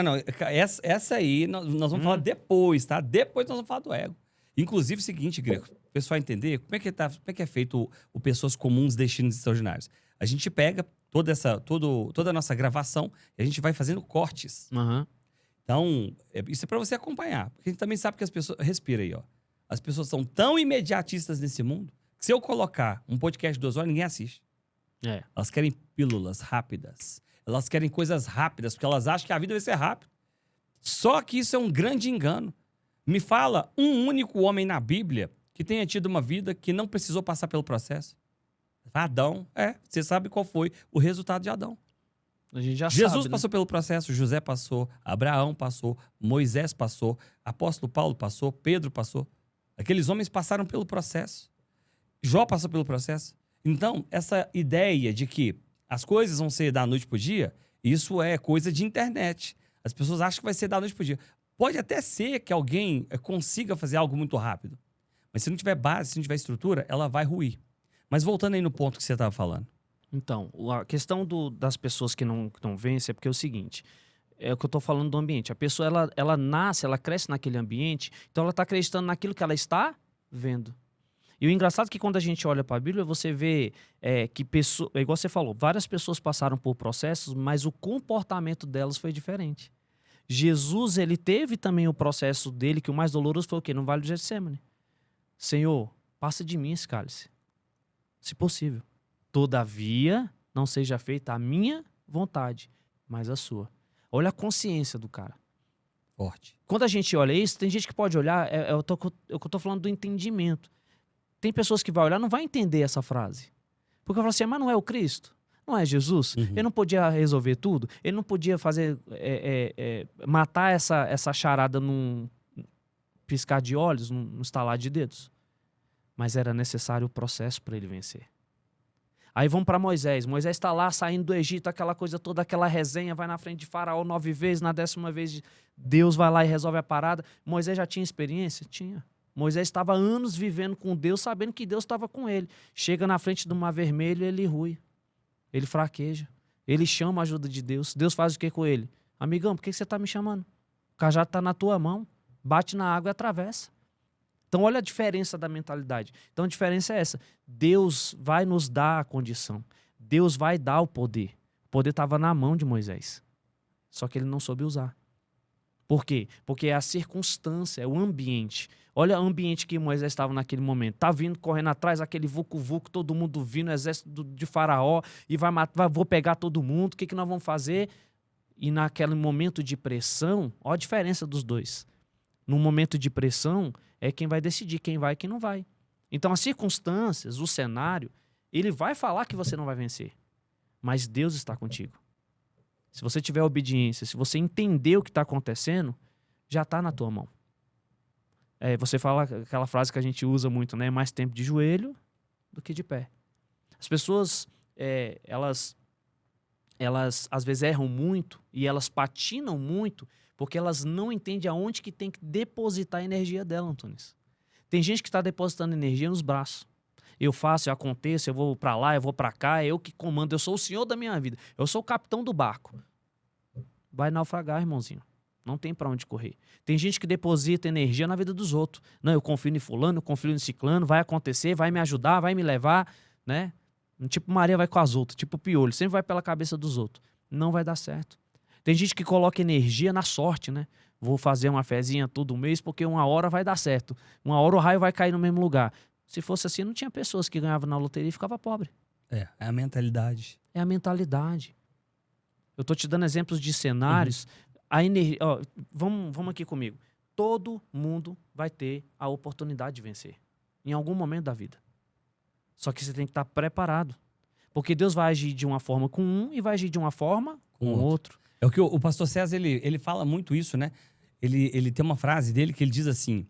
Essa aí nós vamos falar depois, tá? Depois nós vamos falar do ego. Inclusive, o seguinte, Greco, o pessoal entender como é que é feito o Pessoas Comuns Destinos Extraordinários. A gente pega toda a nossa gravação e a gente vai fazendo cortes. Aham. Então, isso é pra você acompanhar. Porque a gente também sabe que as pessoas... Respira aí, ó. As pessoas são tão imediatistas nesse mundo que se eu colocar um podcast de 2 horas, ninguém assiste. É. Elas querem pílulas rápidas. Elas querem coisas rápidas, porque elas acham que a vida vai ser rápida. Só que isso é um grande engano. Me fala um único homem na Bíblia que tenha tido uma vida que não precisou passar pelo processo. Adão. Você sabe qual foi o resultado de Adão. A gente já Jesus sabe, passou pelo processo, José passou, Abraão passou, Moisés passou, apóstolo Paulo passou, Pedro passou. Aqueles homens passaram pelo processo. Jó passou pelo processo. Então, essa ideia de que as coisas vão ser da noite pro dia, isso é coisa de internet. As pessoas acham que vai ser da noite pro dia. Pode até ser que alguém consiga fazer algo muito rápido. Mas se não tiver base, se não tiver estrutura, ela vai ruir. Mas voltando aí no ponto que você estava falando. Então, a questão das pessoas que não vencem é porque é o seguinte, é o que eu tô falando do ambiente. A pessoa, ela nasce, ela cresce naquele ambiente, então ela tá acreditando naquilo que ela está vendo. E o engraçado é que quando a gente olha para a Bíblia, você vê que pessoas, igual você falou, várias pessoas passaram por processos, mas o comportamento delas foi diferente. Jesus, ele teve também o processo dele, que o mais doloroso foi o quê? No Vale do Getsemane. Senhor, passa de mim esse cálice, se possível. Todavia, não seja feita a minha vontade, mas a sua. Olha a consciência do cara. Forte. Quando a gente olha isso, tem gente que pode olhar, eu tô falando do entendimento. Tem pessoas que vão olhar e não vai entender essa frase. Porque vai falar assim, mas não é o Cristo? Não é Jesus? Uhum. Ele não podia resolver tudo? Ele não podia fazer, matar essa charada num piscar de olhos, num estalar de dedos? Mas era necessário o processo para ele vencer. Aí vamos para Moisés. Moisés está lá saindo do Egito, aquela coisa toda, aquela resenha, vai na frente de Faraó 9 vezes, na 10ª vez Deus vai lá e resolve a parada. Moisés já tinha experiência? Tinha. Moisés estava anos vivendo com Deus, sabendo que Deus estava com ele. Chega na frente do Mar Vermelho, ele rui. Ele fraqueja. Ele chama a ajuda de Deus. Deus faz o que com ele? Amigão, por que você está me chamando? O cajado está na tua mão. Bate na água e atravessa. Então, olha a diferença da mentalidade. Então, a diferença é essa. Deus vai nos dar a condição. Deus vai dar o poder. O poder estava na mão de Moisés. Só que ele não soube usar. Por quê? Porque é a circunstância, é o ambiente. Olha o ambiente que Moisés estava naquele momento. Tá vindo, correndo atrás, aquele vucu-vucu, todo mundo vindo, exército de Faraó, e vai matar, vou pegar todo mundo, o que nós vamos fazer? E naquele momento de pressão, olha a diferença dos dois. No momento de pressão, é quem vai decidir quem vai e quem não vai. Então, as circunstâncias, o cenário, ele vai falar que você não vai vencer. Mas Deus está contigo. Se você tiver obediência, se você entender o que está acontecendo, já está na tua mão. Você fala aquela frase que a gente usa muito, né? Mais tempo de joelho do que de pé. As pessoas, elas às vezes erram muito e elas patinam muito porque elas não entendem aonde que tem que depositar a energia dela, Antunes. Tem gente que está depositando energia nos braços. Eu faço, eu aconteço, eu vou para lá, eu vou para cá, é eu que comando, eu sou o senhor da minha vida, eu sou o capitão do barco. Vai naufragar, irmãozinho. Não tem para onde correr. Tem gente que deposita energia na vida dos outros. Não, eu confio em fulano, eu confio em ciclano, vai acontecer, vai me ajudar, vai me levar, né? Tipo Maria vai com as outras, tipo piolho, sempre vai pela cabeça dos outros. Não vai dar certo. Tem gente que coloca energia na sorte, né? Vou fazer uma fezinha todo mês porque uma hora vai dar certo. Uma hora o raio vai cair no mesmo lugar. Se fosse assim, não tinha pessoas que ganhavam na loteria e ficavam pobres. É a mentalidade. É a mentalidade. Eu tô te dando exemplos de cenários. A energia, vamos aqui comigo. Todo mundo vai ter a oportunidade de vencer. Em algum momento da vida. Só que você tem que estar preparado. Porque Deus vai agir de uma forma com um e vai agir de uma forma com o outro. É o que o pastor César, ele fala muito isso, né? Ele tem uma frase dele que ele diz assim,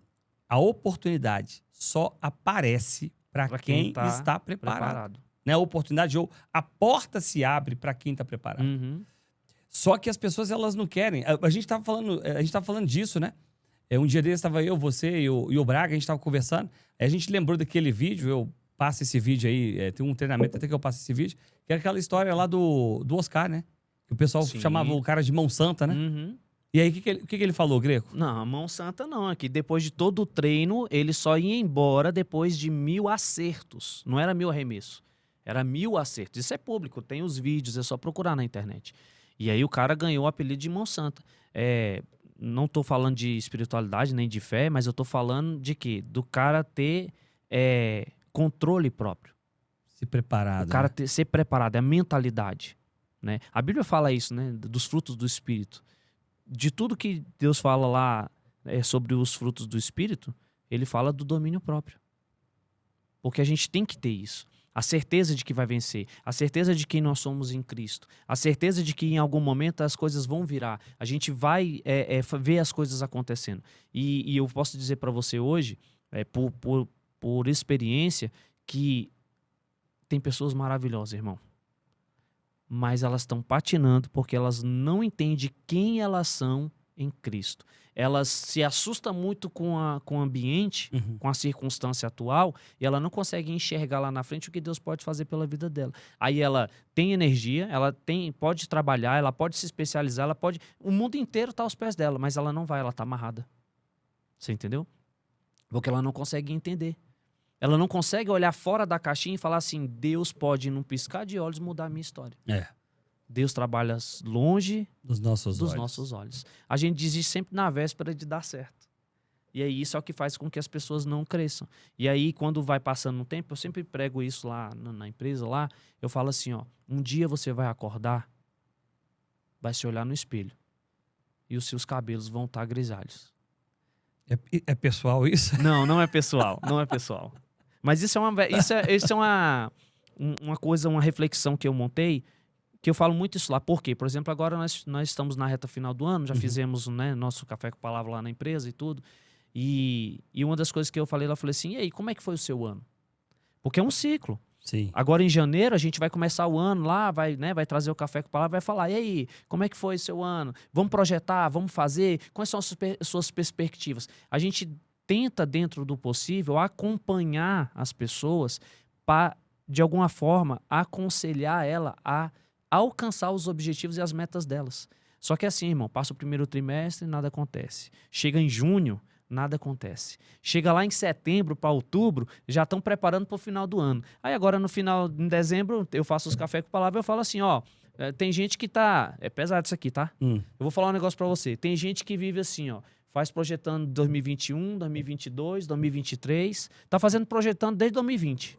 a oportunidade só aparece para quem está preparado. né, a oportunidade ou a porta se abre para quem está preparado. Uhum. Só que as pessoas, elas não querem. A gente tava falando disso, né? Um dia desses estava eu, você e o Braga, a gente estava conversando. Aí a gente lembrou daquele vídeo, eu passo esse vídeo aí, tem um treinamento até que eu passo esse vídeo, que era aquela história lá do Oscar, né? Que o pessoal Sim. chamava o cara de mão santa, né? Uhum. E aí, o que ele falou, Greco? Não, a mão santa não. É que depois de todo o treino, ele só ia embora depois de 1000 acertos. Não era 1000 arremessos. Era 1000 acertos. Isso é público, tem os vídeos, é só procurar na internet. E aí o cara ganhou o apelido de mão santa. Não tô falando de espiritualidade nem de fé, mas eu tô falando de quê? Do cara ter controle próprio. Se preparado. O cara né? ser preparado, é a mentalidade. Né? A Bíblia fala isso, né? Dos frutos do Espírito. De tudo que Deus fala lá sobre os frutos do Espírito, ele fala do domínio próprio. Porque a gente tem que ter isso. A certeza de que vai vencer. A certeza de quem nós somos em Cristo. A certeza de que em algum momento as coisas vão virar. A gente vai ver as coisas acontecendo. E eu posso dizer para você hoje, por experiência, que tem pessoas maravilhosas, irmão. Mas elas estão patinando porque elas não entendem quem elas são em Cristo. Elas se assustam muito com o ambiente, com a circunstância atual, e ela não consegue enxergar lá na frente o que Deus pode fazer pela vida dela. Aí ela tem energia, pode trabalhar, ela pode se especializar, o mundo inteiro está aos pés dela, mas ela não vai, ela está amarrada. Você entendeu? Porque ela não consegue entender. Ela não consegue olhar fora da caixinha e falar assim, Deus pode, num piscar de olhos, mudar a minha história. Deus trabalha longe dos nossos olhos. A gente desiste sempre na véspera de dar certo. E aí isso é o que faz com que as pessoas não cresçam. E aí quando vai passando um tempo, eu sempre prego isso lá na empresa, lá, eu falo assim, ó, um dia você vai acordar, vai se olhar no espelho e os seus cabelos vão estar grisalhos. É pessoal isso? Não é pessoal, não é pessoal. Mas isso é uma coisa, uma reflexão que eu montei, que eu falo muito isso lá. Por quê? Por exemplo, agora nós estamos na reta final do ano, já fizemos, né, nosso Café com Palavra lá na empresa e tudo. E uma das coisas que eu falei lá, eu falei assim, e aí, como é que foi o seu ano? Porque é um ciclo. Sim. Agora em janeiro a gente vai começar o ano lá, vai trazer o Café com Palavra, vai falar, e aí, como é que foi o seu ano? Vamos projetar, vamos fazer? Quais são as suas perspectivas? A gente tenta, dentro do possível, acompanhar as pessoas para, de alguma forma, aconselhar ela a alcançar os objetivos e as metas delas. Só que assim, irmão, passa o primeiro trimestre, nada acontece. Chega em junho, nada acontece. Chega lá em setembro para outubro, já estão preparando para o final do ano. Aí agora, em dezembro, eu faço os Café com Palavra e eu falo assim, ó, tem gente que tá... É pesado isso aqui, tá? Eu vou falar um negócio para você. Tem gente que vive assim, ó, faz projetando 2021, 2022, 2023, tá projetando desde 2020.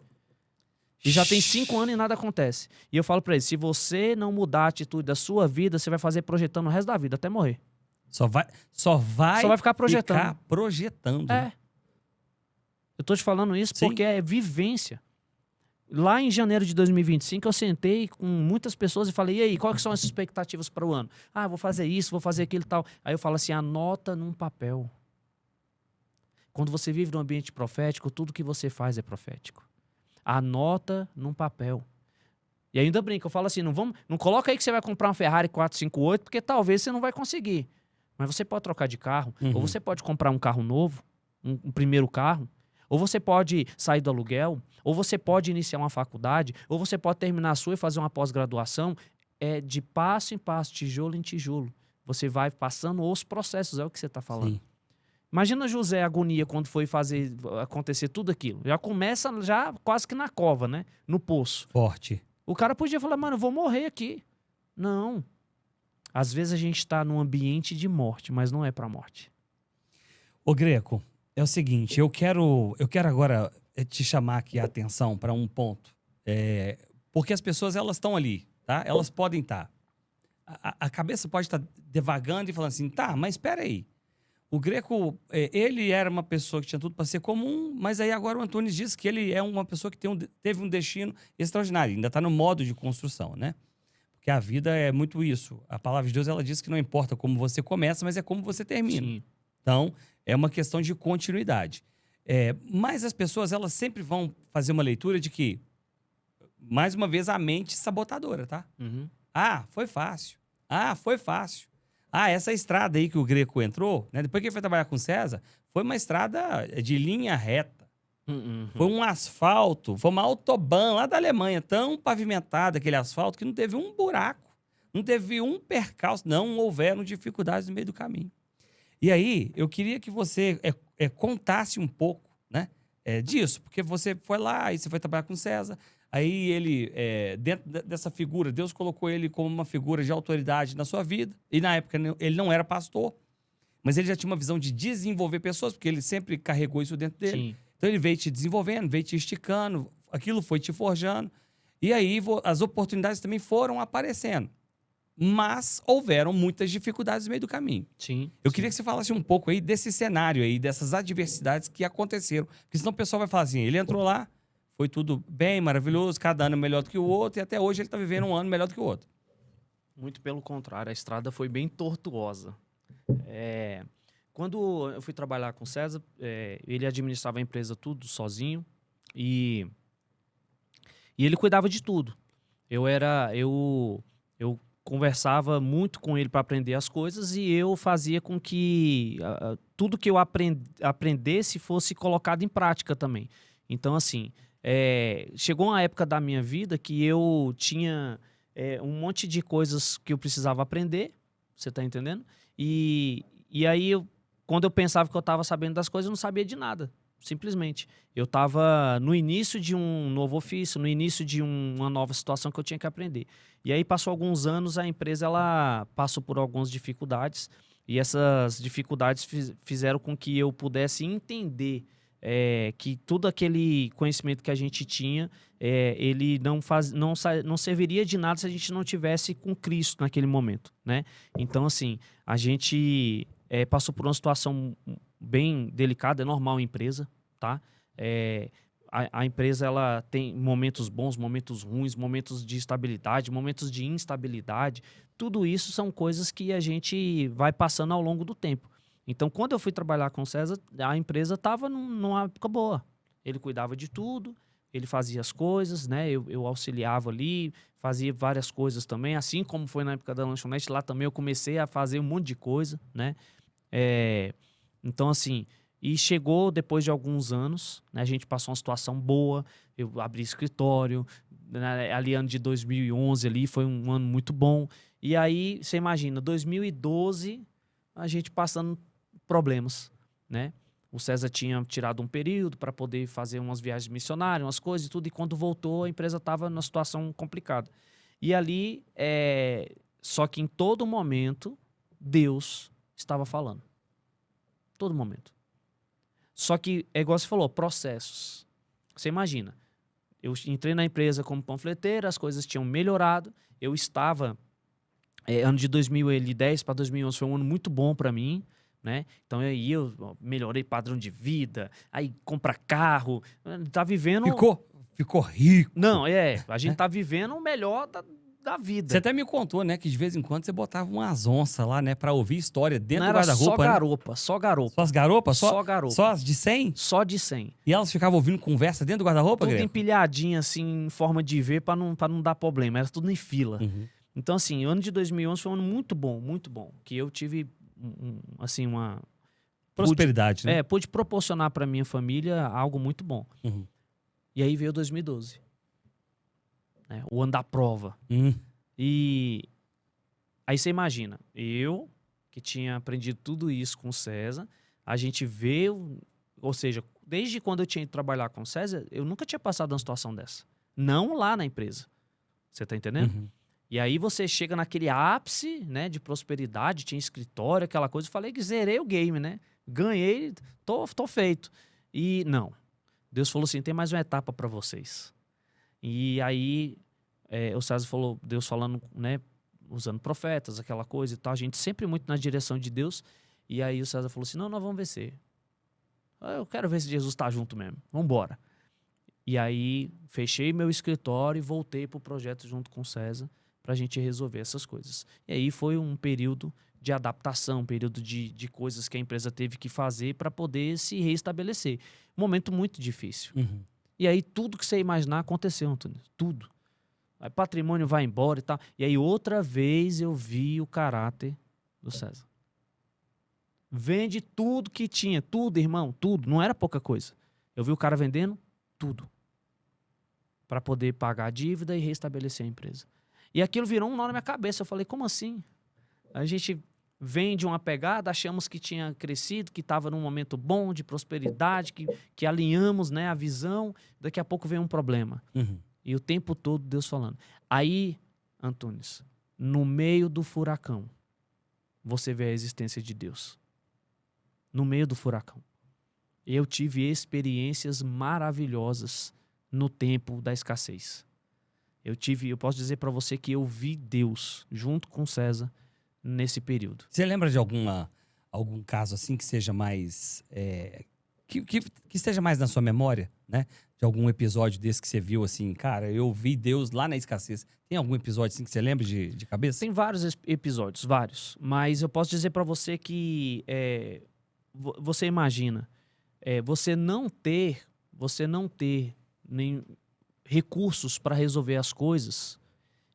E já tem 5 anos e nada acontece. E eu falo pra ele, se você não mudar a atitude da sua vida, você vai fazer projetando o resto da vida, até morrer. Só vai ficar projetando. Né? Eu tô te falando isso Sim. porque é vivência. Lá em janeiro de 2025, eu sentei com muitas pessoas e falei, e aí, quais são as expectativas para o ano? Ah, vou fazer isso, vou fazer aquilo e tal. Aí eu falo assim, anota num papel. Quando você vive num ambiente profético, tudo que você faz é profético. Anota num papel. E ainda brinca, eu falo assim, não coloca aí que você vai comprar uma Ferrari 458, porque talvez você não vai conseguir. Mas você pode trocar de carro, ou você pode comprar um carro novo, um primeiro carro, ou você pode sair do aluguel, ou você pode iniciar uma faculdade, ou você pode terminar a sua e fazer uma pós-graduação. É de passo em passo, tijolo em tijolo. Você vai passando os processos, é o que você está falando. Sim. Imagina José a agonia quando foi fazer acontecer tudo aquilo. Já começa quase que na cova, né? No poço. Forte. O cara podia falar, mano, eu vou morrer aqui. Não. Às vezes a gente está num ambiente de morte, mas não é para morte. Ô Greco, é o seguinte, eu quero agora te chamar aqui a atenção para um ponto. Porque as pessoas, elas estão ali, tá? Elas podem estar. A cabeça pode estar devagando e falando assim, tá, mas espera aí. O Greco, ele era uma pessoa que tinha tudo para ser comum, mas aí agora o Antunes diz que ele é uma pessoa que teve um destino extraordinário, ainda está no modo de construção, né? Porque a vida é muito isso. A palavra de Deus, ela diz que não importa como você começa, mas é como você termina. Sim. Então, é uma questão de continuidade. Mas as pessoas, elas sempre vão fazer uma leitura de que mais uma vez, a mente sabotadora, tá? Uhum. Ah, foi fácil. Ah, foi fácil. Ah, essa estrada aí que o Greco entrou, né? Depois que ele foi trabalhar com o César, foi uma estrada de linha reta. Uhum. Foi um asfalto, foi uma autobahn lá da Alemanha, tão pavimentada aquele asfalto que não teve um buraco, não teve um percalço, não houveram dificuldades no meio do caminho. E aí, eu queria que você contasse um pouco, né, disso, porque você foi lá e você foi trabalhar com o César, aí ele, dentro dessa figura, Deus colocou ele como uma figura de autoridade na sua vida, e na época ele não era pastor, mas ele já tinha uma visão de desenvolver pessoas, porque ele sempre carregou isso dentro dele. Sim. Então ele veio te desenvolvendo, veio te esticando, aquilo foi te forjando. E aí as oportunidades também foram aparecendo. Mas houveram muitas dificuldades no meio do caminho. Sim. Eu queria que você falasse um pouco aí desse cenário aí, dessas adversidades que aconteceram. Porque senão o pessoal vai falar assim, ele entrou lá, foi tudo bem, maravilhoso, cada ano melhor do que o outro, e até hoje ele está vivendo um ano melhor do que o outro. Muito pelo contrário, a estrada foi bem tortuosa. Quando eu fui trabalhar com o César, ele administrava a empresa tudo sozinho e ele cuidava de tudo. Eu conversava muito com ele para aprender as coisas e eu fazia com que tudo que eu aprendesse fosse colocado em prática também. Então, assim, chegou uma época da minha vida que eu tinha um monte de coisas que eu precisava aprender, você tá entendendo? E aí, quando eu pensava que eu estava sabendo das coisas, eu não sabia de nada, simplesmente. Eu estava no início de um novo ofício, no início de uma nova situação que eu tinha que aprender. E aí, passou alguns anos, a empresa ela passou por algumas dificuldades, e essas dificuldades fizeram com que eu pudesse entender que todo aquele conhecimento que a gente tinha, ele não serviria de nada se a gente não tivesse com Cristo naquele momento, né? Então, assim, a gente passou por uma situação bem delicada, é normal em empresa, tá? A empresa ela tem momentos bons, momentos ruins, momentos de estabilidade, momentos de instabilidade. Tudo isso são coisas que a gente vai passando ao longo do tempo. Então, quando eu fui trabalhar com o César, a empresa estava numa época boa. Ele cuidava de tudo, ele fazia as coisas, né? Eu auxiliava ali, fazia várias coisas também. Assim como foi na época da lanchonete, lá também eu comecei a fazer um monte de coisa, né? Então, assim, e chegou depois de alguns anos, né? A gente passou uma situação boa, eu abri escritório, né? Ali ano de 2011 ali, foi um ano muito bom. E aí, você imagina, 2012, a gente passando problemas, né? O César tinha tirado um período para poder fazer umas viagens missionárias, umas coisas e tudo, e quando voltou, a empresa estava numa situação complicada. E ali, só que em todo momento, Deus estava falando. Todo momento. Só que, é igual você falou, processos. Você imagina, eu entrei na empresa como panfleteiro, as coisas tinham melhorado, eu estava... ano de 2010 para 2011 foi um ano muito bom para mim, né? Então aí eu melhorei padrão de vida, aí compra carro, tá vivendo... Ficou rico. Não, a gente tá vivendo o melhor da vida. Você até me contou, né, que de vez em quando você botava umas onças lá, né, pra ouvir história dentro Não do guarda-roupa. só garopa, só garopa. Só as garopas? Só garopa. Só as de 100? Só de 100. E elas ficavam ouvindo conversa dentro do guarda-roupa, Tudo Greco? empilhadinho, assim, em forma de V pra não dar problema. Era tudo em fila. Uhum. Então, assim, o ano de 2011 foi um ano muito bom. Que eu tive, assim, uma... Prosperidade, né? Pude proporcionar pra minha família algo muito bom. Uhum. E aí veio 2012. Né? O ano da prova. E aí você imagina, eu, que tinha aprendido tudo isso com o César, a gente veio... Ou seja, desde quando eu tinha ido trabalhar com o César, eu nunca tinha passado uma situação dessa. Não lá na empresa. Você tá entendendo? Uhum. E aí você chega naquele ápice, né, de prosperidade, tinha escritório, aquela coisa, eu falei que zerei o game, né? Ganhei, tô feito. E não. Deus falou assim, tem mais uma etapa para vocês. E aí o César falou, Deus falando, né, usando profetas, aquela coisa e tal, a gente sempre muito na direção de Deus. E aí o César falou assim, não, nós vamos vencer. Eu quero ver se Jesus tá junto mesmo. Vamos embora. E aí fechei meu escritório e voltei pro projeto junto com o César pra gente resolver essas coisas. E aí foi um período de adaptação, um período de coisas que a empresa teve que fazer para poder se reestabelecer. Um momento muito difícil. Uhum. E aí tudo que você imaginar aconteceu, Antônio. Tudo. Aí patrimônio vai embora e tal. E aí outra vez eu vi o caráter do César. Vende tudo que tinha, tudo, irmão, tudo. Não era pouca coisa. Eu vi o cara vendendo tudo para poder pagar a dívida e restabelecer a empresa. E aquilo virou um nó na minha cabeça. Eu falei, como assim? A gente vende uma pegada, achamos que tinha crescido, que estava num momento bom de prosperidade, que alinhamos, né, a visão. Daqui a pouco vem um problema. Uhum. E o tempo todo Deus falando. Aí, Antunes, no meio do furacão, você vê a existência de Deus. No meio do furacão. Eu tive experiências maravilhosas no tempo da escassez. Eu posso dizer para você que eu vi Deus junto com César nesse período. Você lembra de algum caso assim que seja mais... que esteja mais na sua memória, né? De algum episódio desse que você viu assim, cara, eu vi Deus lá na escassez. Tem algum episódio assim que você lembra de cabeça? Tem vários episódios, vários. Mas eu posso dizer para você que você imagina, você não ter nem recursos para resolver as coisas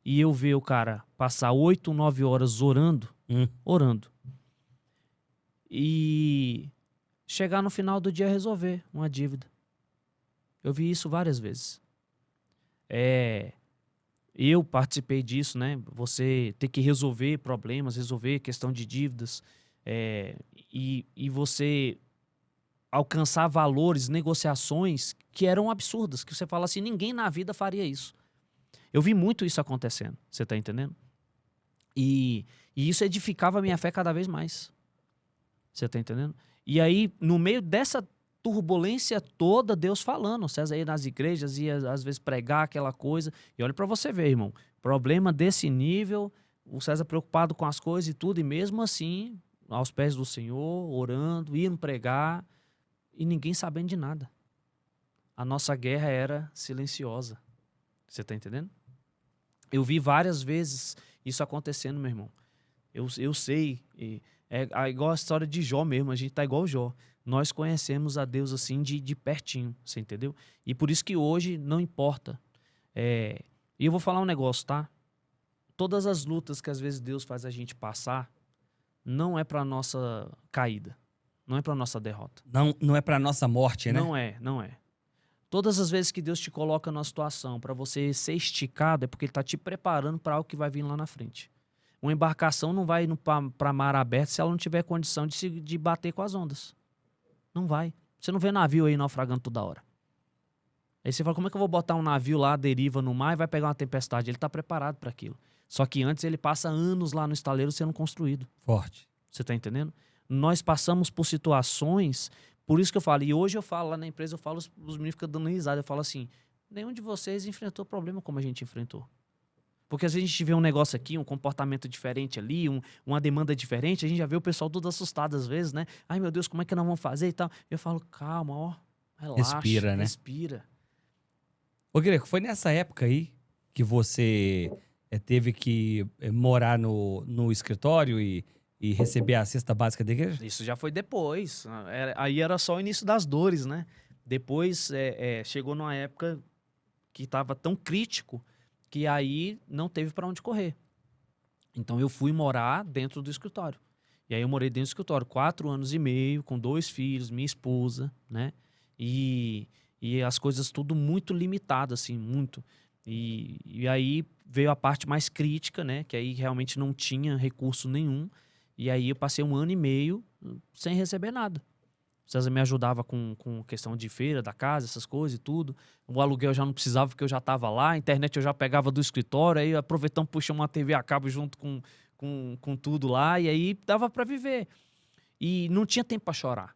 e eu ver o cara passar 8, 9 horas orando, e chegar no final do dia resolver uma dívida. Eu vi isso várias vezes. Eu participei disso, né? Você ter que resolver problemas, resolver questão de dívidas, e você alcançar valores, negociações que eram absurdas, que você fala assim, ninguém na vida faria isso. Eu vi muito isso acontecendo, você tá entendendo? E isso edificava a minha fé cada vez mais. Você tá entendendo? E aí, no meio dessa turbulência toda, Deus falando. O César ia nas igrejas, ia às vezes pregar aquela coisa. E olha pra você ver, irmão. Problema desse nível, o César preocupado com as coisas e tudo, e mesmo assim, aos pés do Senhor, orando, indo pregar, e ninguém sabendo de nada. A nossa guerra era silenciosa. Você tá entendendo? Eu vi várias vezes isso acontecendo, meu irmão. Eu sei, é igual a história de Jó mesmo, a gente tá igual Jó. Nós conhecemos a Deus assim de pertinho, você entendeu? E por isso que hoje não importa. E eu vou falar um negócio, tá? Todas as lutas que às vezes Deus faz a gente passar, não é pra nossa caída, não é pra nossa derrota. Não é pra nossa morte, né? Não é. Todas as vezes que Deus te coloca numa situação para você ser esticado, é porque Ele está te preparando para algo que vai vir lá na frente. Uma embarcação não vai para mar aberto se ela não tiver condição de bater com as ondas. Não vai. Você não vê navio aí naufragando toda hora. Aí você fala, como é que eu vou botar um navio lá à deriva no mar e vai pegar uma tempestade? Ele está preparado para aquilo. Só que antes ele passa anos lá no estaleiro sendo construído. Forte. Você está entendendo? Nós passamos por situações... Por isso que eu falo, e hoje eu falo lá na empresa, eu falo, os meninos ficam dando risada, eu falo assim, nenhum de vocês enfrentou problema como a gente enfrentou. Porque às vezes a gente vê um negócio aqui, um comportamento diferente ali, uma demanda diferente, a gente já vê o pessoal todo assustado às vezes, né? Ai meu Deus, como é que nós vamos fazer e tal? Eu falo, calma, ó, relaxa, respira, né? Respira. Ô, Greco, foi nessa época aí que você teve que morar no escritório e receber a cesta básica da igreja? Isso já foi depois. Aí era só o início das dores, né? Depois chegou numa época que estava tão crítico que aí não teve para onde correr. Então eu fui morar dentro do escritório. E aí eu morei dentro do escritório 4 anos e meio, com 2 filhos, minha esposa, né? E as coisas tudo muito limitado, assim, muito. E aí veio a parte mais crítica, né? Que aí realmente não tinha recurso nenhum. E aí eu passei 1 ano e meio sem receber nada. O César me ajudava com questão de feira da casa, essas coisas e tudo. O aluguel eu já não precisava porque eu já estava lá. A internet eu já pegava do escritório. Aí aproveitamos, puxamos uma TV a cabo junto com tudo lá. E aí dava para viver. E não tinha tempo para chorar.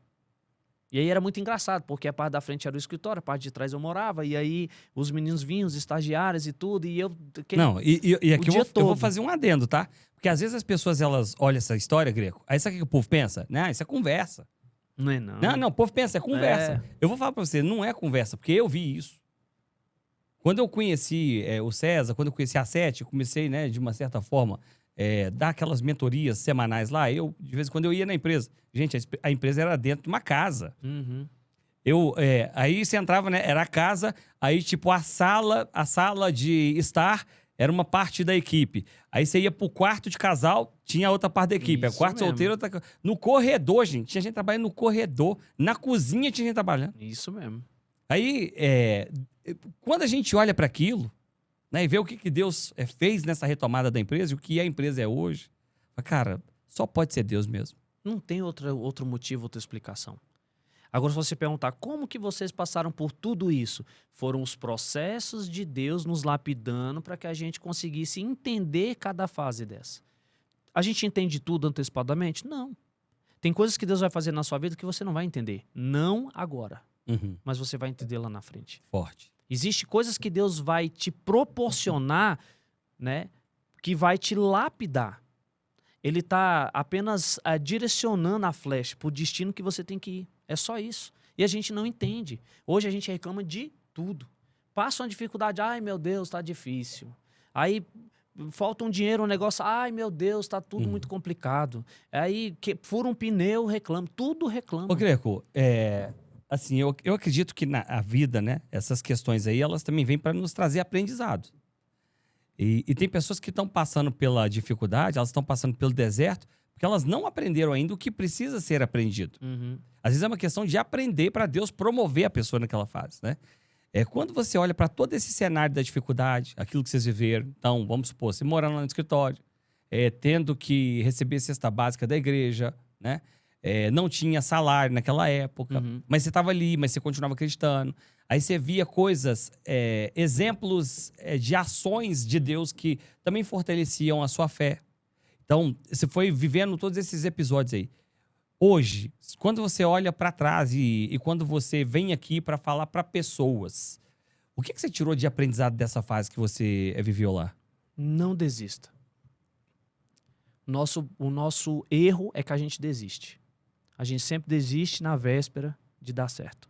E aí era muito engraçado, porque a parte da frente era o escritório, a parte de trás eu morava. E aí os meninos vinham, os estagiários e tudo. E eu... Não, e aqui eu vou fazer um adendo, tá? Porque às vezes as pessoas, elas olham essa história, Greco, aí sabe o que o povo pensa? Não, isso é conversa. Não é não. Não, o povo pensa, é conversa. Eu vou falar pra você, não é conversa, porque eu vi isso. Quando eu conheci o César, quando eu conheci a Sete, eu comecei, né, de uma certa forma, dar aquelas mentorias semanais lá, de vez em quando eu ia na empresa. Gente, a empresa era dentro de uma casa. Uhum. Aí você entrava, né? Era a casa, aí tipo a sala de estar era uma parte da equipe. Aí você ia pro quarto de casal, tinha outra parte da equipe. Isso Quarto mesmo. solteiro, no corredor, gente. Tinha gente trabalhando no corredor. Na cozinha tinha gente trabalhando. Isso mesmo. Aí, quando a gente olha para aquilo, né, e vê o que Deus fez nessa retomada da empresa, e o que a empresa é hoje, cara, só pode ser Deus mesmo. Não tem outro motivo, outra explicação. Agora, se você perguntar como que vocês passaram por tudo isso, foram os processos de Deus nos lapidando para que a gente conseguisse entender cada fase dessa. A gente entende tudo antecipadamente? Não. Tem coisas que Deus vai fazer na sua vida que você não vai entender. Não agora, mas você vai entender lá na frente. Forte. Existem coisas que Deus vai te proporcionar, né, que vai te lapidar. Ele está apenas direcionando a flecha para o destino que você tem que ir. É só isso. E a gente não entende. Hoje a gente reclama de tudo. Passa uma dificuldade, ai meu Deus, tá difícil. Aí falta um dinheiro, um negócio, ai meu Deus, tá tudo muito complicado. Aí fura um pneu, reclama, tudo reclama. Ô, Greco, assim, eu acredito que na vida, né, essas questões aí, elas também vêm para nos trazer aprendizado. E tem pessoas que estão passando pela dificuldade, elas estão passando pelo deserto, porque elas não aprenderam ainda o que precisa ser aprendido. Às vezes é uma questão de aprender para Deus promover a pessoa naquela fase, né? Quando você olha para todo esse cenário da dificuldade, aquilo que vocês viveram, então, vamos supor, você morando lá no escritório, tendo que receber cesta básica da igreja, né? Não tinha salário naquela época, mas você estava ali, mas você continuava acreditando. Aí você via coisas, exemplos de ações de Deus que também fortaleciam a sua fé. Então, você foi vivendo todos esses episódios aí. Hoje, quando você olha para trás e quando você vem aqui para falar para pessoas, o que você tirou de aprendizado dessa fase que você viveu lá? Não desista. O nosso erro é que a gente desiste. A gente sempre desiste na véspera de dar certo.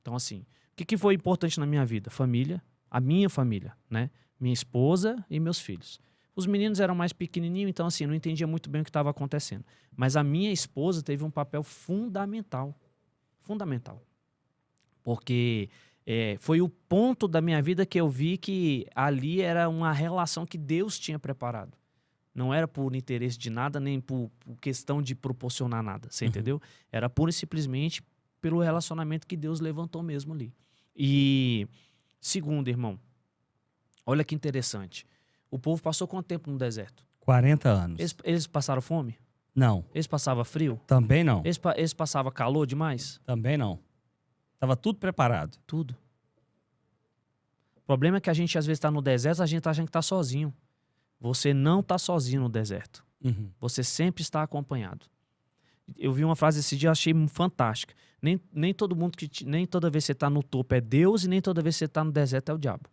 Então, assim, o que foi importante na minha vida? Família, a minha família, né? Minha esposa e meus filhos. Os meninos eram mais pequenininhos, então, assim, não entendia muito bem o que estava acontecendo. Mas a minha esposa teve um papel fundamental. Fundamental. Porque foi o ponto da minha vida que eu vi que ali era uma relação que Deus tinha preparado. Não era por interesse de nada, nem por questão de proporcionar nada, você entendeu? Era pura e simplesmente pelo relacionamento que Deus levantou mesmo ali. E, segundo, irmão, olha que interessante. O povo passou quanto tempo no deserto? 40 anos. Eles passaram fome? Não. Eles passavam frio? Também não. Eles passavam calor demais? Também não. Tava tudo preparado. Tudo. O problema é que a gente, às vezes, está no deserto, a gente tá achando que está sozinho. Você não está sozinho no deserto. Você sempre está acompanhado. Eu vi uma frase esse dia, eu achei fantástica. Nem toda vez que você está no topo é Deus e nem toda vez que você está no deserto é o diabo.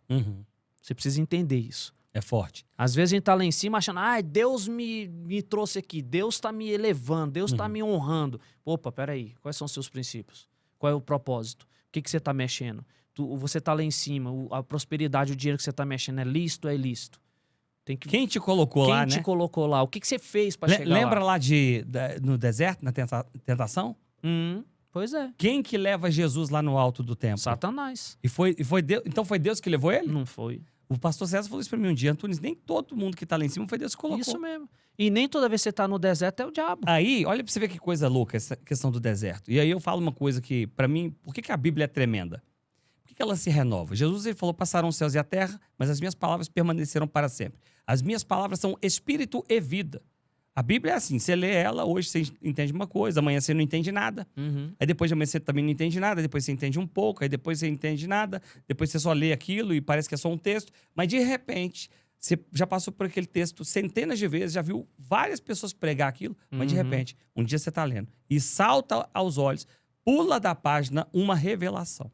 Você precisa entender isso. É forte. Às vezes a gente está lá em cima achando, Deus me trouxe aqui, Deus está me elevando, Deus está me honrando. Opa, peraí, quais são os seus princípios? Qual é o propósito? O que você está mexendo? Você está lá em cima, a prosperidade, o dinheiro que você está mexendo é lícito ou é ilícito? Quem te colocou lá, né? Quem te colocou lá? O que você fez para chegar lá? Lembra lá no deserto, na tentação? Pois é. Quem que leva Jesus lá no alto do templo? Satanás. E foi Deus, então foi Deus que levou ele? Não foi. O pastor César falou isso pra mim um dia, Antunes, nem todo mundo que tá lá em cima foi Deus que colocou. Isso mesmo. E nem toda vez que você tá no deserto é o diabo. Aí, olha pra você ver que coisa louca essa questão do deserto. E aí eu falo uma coisa que, pra mim, por que a Bíblia é tremenda? Por que ela se renova? Jesus, ele falou, passarão os céus e a terra, mas as minhas palavras permanecerão para sempre. As minhas palavras são espírito e vida. A Bíblia é assim, você lê ela, hoje você entende uma coisa, amanhã você não entende nada. Aí depois de amanhã você também não entende nada, depois você entende um pouco, aí depois você entende nada, depois você só lê aquilo e parece que é só um texto. Mas de repente, você já passou por aquele texto centenas de vezes, já viu várias pessoas pregar aquilo, mas de repente, um dia você está lendo e salta aos olhos, pula da página uma revelação.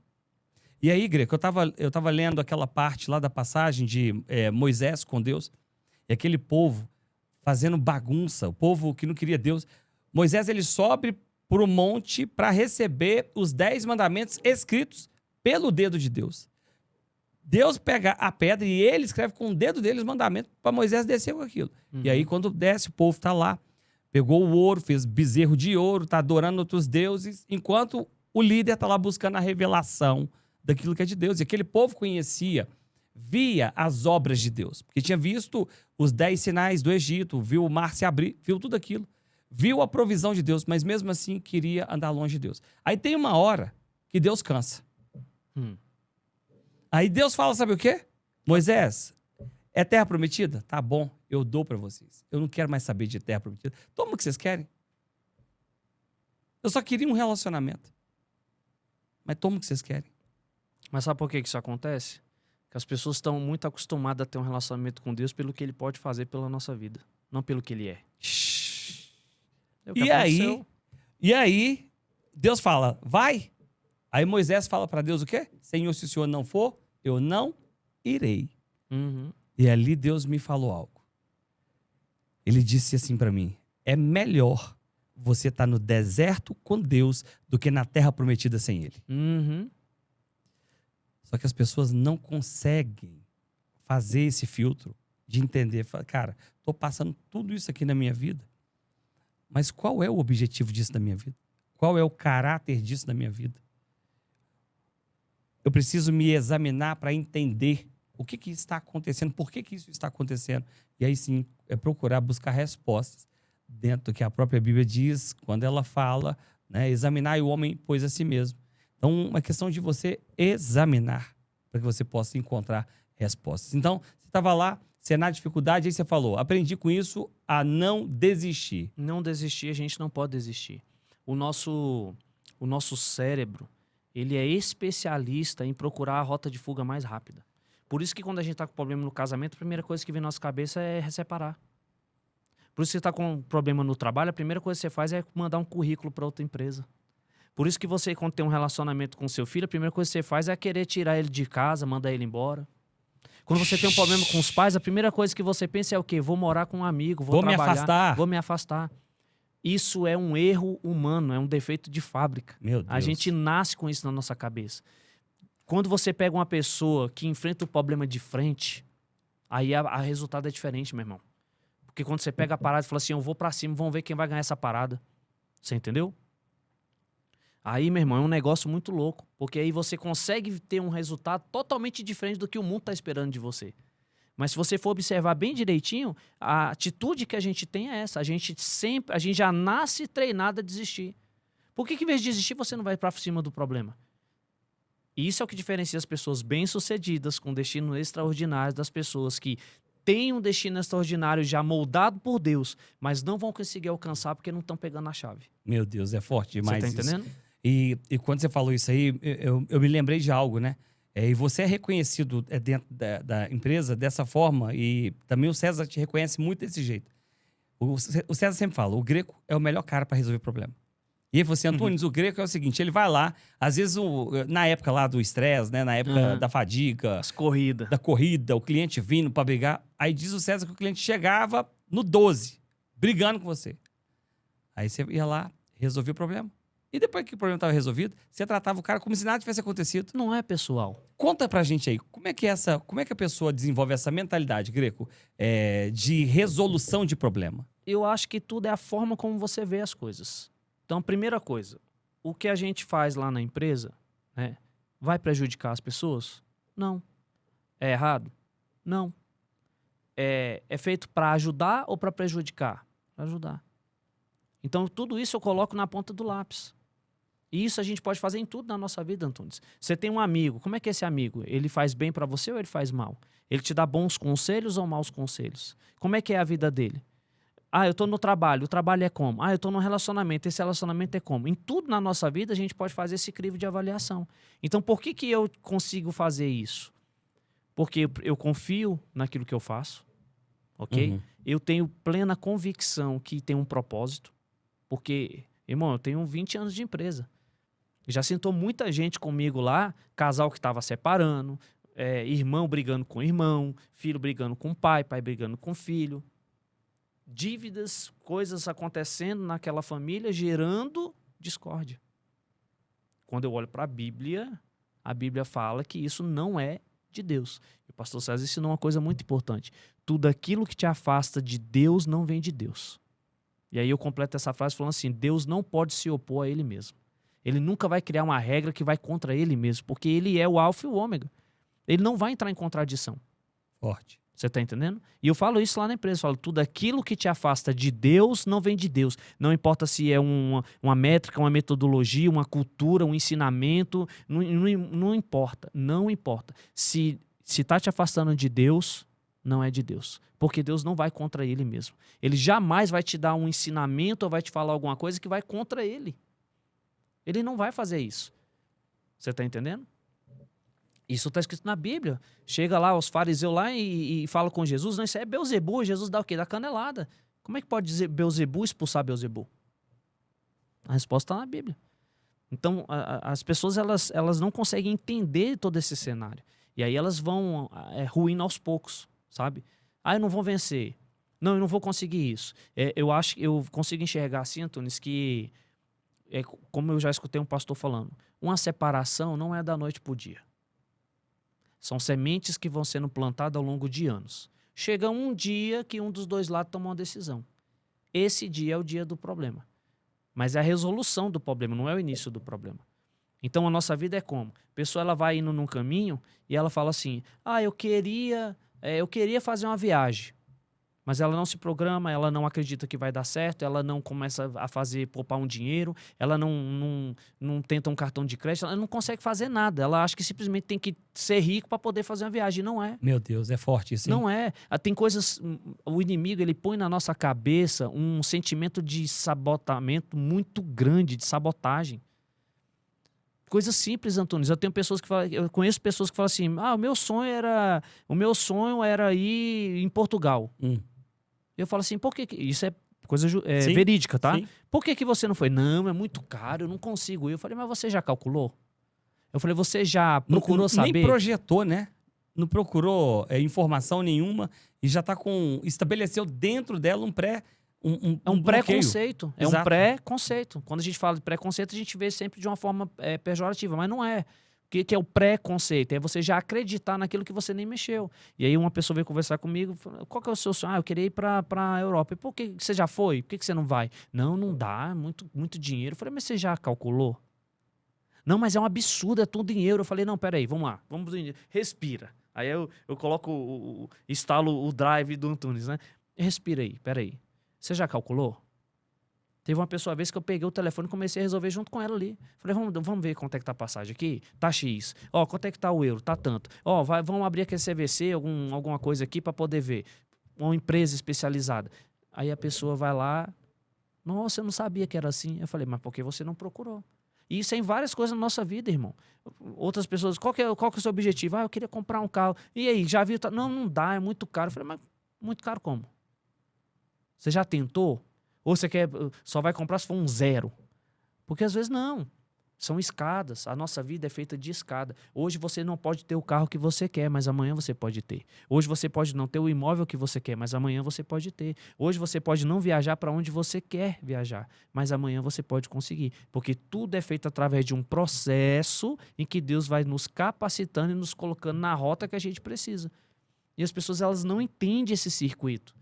E aí, Greco, eu tava lendo aquela parte lá da passagem de Moisés com Deus, e aquele povo fazendo bagunça, o povo que não queria Deus. Moisés, ele sobe para o monte para receber os 10 mandamentos escritos pelo dedo de Deus. Deus pega a pedra e ele escreve com o dedo dele os mandamentos para Moisés descer com aquilo. E aí, quando desce, o povo está lá, pegou o ouro, fez bezerro de ouro, está adorando outros deuses, enquanto O líder está lá buscando a revelação daquilo que é de Deus. E aquele povo conhecia, via as obras de Deus. Porque tinha visto os 10 sinais do Egito, viu o mar se abrir, viu tudo aquilo. Viu a provisão de Deus, mas mesmo assim queria andar longe de Deus. Aí tem uma hora que Deus cansa. Aí Deus fala, sabe o quê? Moisés, é terra prometida? Tá bom, eu dou para vocês. Eu não quero mais saber de terra prometida. Toma o que vocês querem. Eu só queria um relacionamento. Mas toma o que vocês querem. Mas sabe por que isso acontece? Porque as pessoas estão muito acostumadas a ter um relacionamento com Deus pelo que Ele pode fazer pela nossa vida, não pelo que Ele é. É o que aconteceu. E aí, Deus fala, vai. Aí Moisés fala para Deus o quê? Senhor, se o Senhor não for, eu não irei. E ali Deus me falou algo. Ele disse assim para mim, é melhor você estar no deserto com Deus do que na terra prometida sem Ele. Só que as pessoas não conseguem fazer esse filtro de entender. Cara, estou passando tudo isso aqui na minha vida, mas qual é o objetivo disso na minha vida? Qual é o caráter disso na minha vida? Eu preciso me examinar para entender o que está acontecendo, por que isso está acontecendo. E aí sim, é procurar buscar respostas dentro do que a própria Bíblia diz, quando ela fala, né, examinar o homem, pois a si mesmo. Então, uma questão de você examinar, para que você possa encontrar respostas. Então, você estava lá, você na dificuldade, aí você falou, aprendi com isso a não desistir. Não desistir, a gente não pode desistir. O nosso cérebro, ele é especialista em procurar a rota de fuga mais rápida. Por isso que quando a gente está com problema no casamento, a primeira coisa que vem na nossa cabeça é separar. Por isso que você está com problema no trabalho, a primeira coisa que você faz é mandar um currículo para outra empresa. Por isso que você, quando tem um relacionamento com seu filho, a primeira coisa que você faz é querer tirar ele de casa, mandar ele embora. Quando você tem um problema com os pais, a primeira coisa que você pensa é o quê? Vou morar com um amigo, vou trabalhar, vou me afastar. Isso é um erro humano, é um defeito de fábrica. Meu Deus. A gente nasce com isso na nossa cabeça. Quando você pega uma pessoa que enfrenta o problema de frente, aí a resultado é diferente, meu irmão. Porque quando você pega a parada e fala assim, eu vou pra cima, vamos ver quem vai ganhar essa parada. Você entendeu? Aí, meu irmão, é um negócio muito louco. Porque aí você consegue ter um resultado totalmente diferente do que o mundo tá esperando de você. Mas se você for observar bem direitinho, a atitude que a gente tem é essa. A gente já nasce treinado a desistir. Por que em vez de desistir, você não vai pra cima do problema? Isso é o que diferencia as pessoas bem-sucedidas, com destino extraordinário, das pessoas que têm um destino extraordinário já moldado por Deus, mas não vão conseguir alcançar porque não estão pegando a chave. Meu Deus, é forte demais. Você tá entendendo? Isso. E quando você falou isso aí, eu me lembrei de algo, né? E você é reconhecido dentro da empresa dessa forma, e também o César te reconhece muito desse jeito. O César sempre fala, o Greco é o melhor cara para resolver problema. E aí você, Antunes, o Greco é o seguinte, ele vai lá, às vezes na época lá do estresse, né, na época da fadiga, da corrida, o cliente vindo para brigar, aí diz o César que o cliente chegava no 12, brigando com você. Aí você ia lá, resolvia o problema. E depois que o problema estava resolvido, você tratava o cara como se nada tivesse acontecido. Não é pessoal. Conta pra gente aí, como é que a pessoa desenvolve essa mentalidade, Greco, de resolução de problema? Eu acho que tudo é a forma como você vê as coisas. Então, primeira coisa, o que a gente faz lá na empresa, né, vai prejudicar as pessoas? Não. É errado? Não. É feito para ajudar ou para prejudicar? Para ajudar. Então, tudo isso eu coloco na ponta do lápis. E isso a gente pode fazer em tudo na nossa vida, Antunes. Você tem um amigo, como é que é esse amigo? Ele faz bem para você ou ele faz mal? Ele te dá bons conselhos ou maus conselhos? Como é que é a vida dele? Ah, eu tô no trabalho, o trabalho é como? Ah, eu tô num relacionamento, esse relacionamento é como? Em tudo na nossa vida a gente pode fazer esse crivo de avaliação. Então, por que eu consigo fazer isso? Porque eu confio naquilo que eu faço, ok? Eu tenho plena convicção que tem um propósito, porque, irmão, eu tenho 20 anos de empresa. Já sentou muita gente comigo lá, casal que estava separando, irmão brigando com irmão, filho brigando com pai brigando com filho. Dívidas, coisas acontecendo naquela família, gerando discórdia. Quando eu olho para a Bíblia fala que isso não é de Deus. E o pastor César ensinou uma coisa muito importante. Tudo aquilo que te afasta de Deus não vem de Deus. E aí eu completo essa frase falando assim, Deus não pode se opor a ele mesmo. Ele nunca vai criar uma regra que vai contra ele mesmo, porque ele é o alfa e o ômega. Ele não vai entrar em contradição. Forte. Você tá entendendo? E eu falo isso lá na empresa. Eu falo, tudo aquilo que te afasta de Deus não vem de Deus. Não importa se é uma métrica, uma metodologia, uma cultura, um ensinamento. Não importa. Não importa. Se tá te afastando de Deus, não é de Deus. Porque Deus não vai contra ele mesmo. Ele jamais vai te dar um ensinamento ou vai te falar alguma coisa que vai contra ele. Ele não vai fazer isso. Você tá entendendo? Isso está escrito na Bíblia. Chega lá os fariseus lá e fala com Jesus. Não, isso é Beelzebu. Jesus dá o quê? Dá canelada. Como é que pode dizer Beelzebu expulsar Beelzebu? A resposta está na Bíblia. Então, as pessoas elas não conseguem entender todo esse cenário. E aí elas vão ruindo aos poucos, sabe? Ah, eu não vou vencer. Não, eu não vou conseguir isso. Eu acho que eu consigo enxergar assim, Antunes, que, como eu já escutei um pastor falando, uma separação não é da noite para o dia. São sementes que vão sendo plantadas ao longo de anos. Chega um dia que um dos dois lados toma uma decisão. Esse dia é o dia do problema. Mas é a resolução do problema, não é o início do problema. Então a nossa vida é como? A pessoa ela vai indo num caminho e ela fala assim, eu queria fazer uma viagem. Mas ela não se programa, ela não acredita que vai dar certo, ela não começa a poupar um dinheiro, ela não tenta um cartão de crédito, ela não consegue fazer nada. Ela acha que simplesmente tem que ser rico para poder fazer uma viagem. Não é. Meu Deus, é forte isso, hein? Não é. Tem coisas... O inimigo, ele põe na nossa cabeça um sentimento de sabotamento muito grande, de sabotagem. Coisas simples, Antunes. Eu conheço pessoas que falam assim, o meu sonho era ir em Portugal. Eu falo assim, por que... Isso é coisa verídica, tá? Sim. Por que você não foi? Não, é muito caro, eu não consigo ir. Eu falei, mas você já calculou? Eu falei, você já procurou saber? Nem projetou, né? Não procurou informação nenhuma e já tá estabeleceu dentro dela um pré-conceito. É Exato. um pré-conceito. Quando a gente fala de pré-conceito, a gente vê sempre de uma forma pejorativa, mas não é. O que é o pré-conceito? É você já acreditar naquilo que você nem mexeu. E aí uma pessoa veio conversar comigo, falou, qual que é o seu sonho? Eu queria ir para a Europa. E por que você já foi? Por que você não vai? Não dá, muito dinheiro. Eu falei, mas você já calculou? Não, mas é um absurdo, é tudo em euro. Eu falei, não, peraí, vamos lá, respira. Aí eu coloco, instalo o drive do Antunes, né? Respira aí, peraí. Você já calculou? Teve uma pessoa, uma vez que eu peguei o telefone e comecei a resolver junto com ela ali. Falei, vamos ver quanto é que tá a passagem aqui? Tá X. Quanto é que tá o euro? Tá tanto. Vamos abrir aqui a CVC, alguma coisa aqui para poder ver. Uma empresa especializada. Aí a pessoa vai lá, nossa, eu não sabia que era assim. Eu falei, mas por que você não procurou? E isso é em várias coisas na nossa vida, irmão. Outras pessoas, qual que é o seu objetivo? Eu queria comprar um carro. E aí, já viu? Não dá, é muito caro. Eu falei, mas muito caro como? Você já tentou? Ou você só vai comprar se for um 0? Porque às vezes não. São escadas. A nossa vida é feita de escada. Hoje você não pode ter o carro que você quer, mas amanhã você pode ter. Hoje você pode não ter o imóvel que você quer, mas amanhã você pode ter. Hoje você pode não viajar para onde você quer viajar, mas amanhã você pode conseguir. Porque tudo é feito através de um processo em que Deus vai nos capacitando e nos colocando na rota que a gente precisa. E as pessoas elas não entendem esse circuito.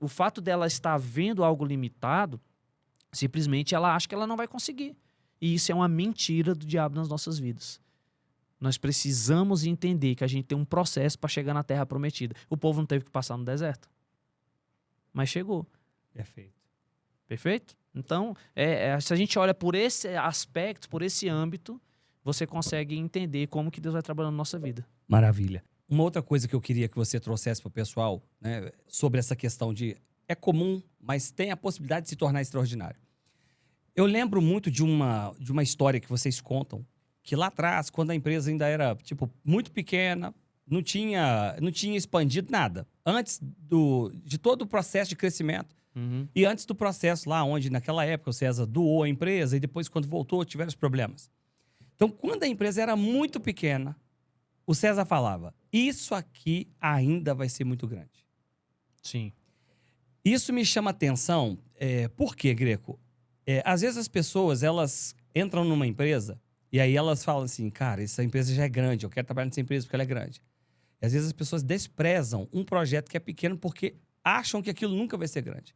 O fato dela estar vendo algo limitado, simplesmente ela acha que ela não vai conseguir. E isso é uma mentira do diabo nas nossas vidas. Nós precisamos entender que a gente tem um processo para chegar na Terra Prometida. O povo não teve que passar no deserto, mas chegou. Perfeito. Perfeito? Então, se a gente olha por esse aspecto, por esse âmbito, você consegue entender como que Deus vai trabalhando na nossa vida. Maravilha. Uma outra coisa que eu queria que você trouxesse para o pessoal, né, sobre essa questão de é comum, mas tem a possibilidade de se tornar extraordinário. Eu lembro muito de uma história que vocês contam, que lá atrás, quando a empresa ainda era muito pequena, não tinha expandido nada. Antes de todo o processo de crescimento, e antes do processo lá onde, naquela época, o César doou a empresa e depois, quando voltou, tiveram os problemas. Então, quando a empresa era muito pequena, o César falava, isso aqui ainda vai ser muito grande. Sim. Isso me chama atenção. Por quê, Greco? Às vezes as pessoas, elas entram numa empresa e aí elas falam assim, cara, essa empresa já é grande, eu quero trabalhar nessa empresa porque ela é grande. E às vezes as pessoas desprezam um projeto que é pequeno porque acham que aquilo nunca vai ser grande.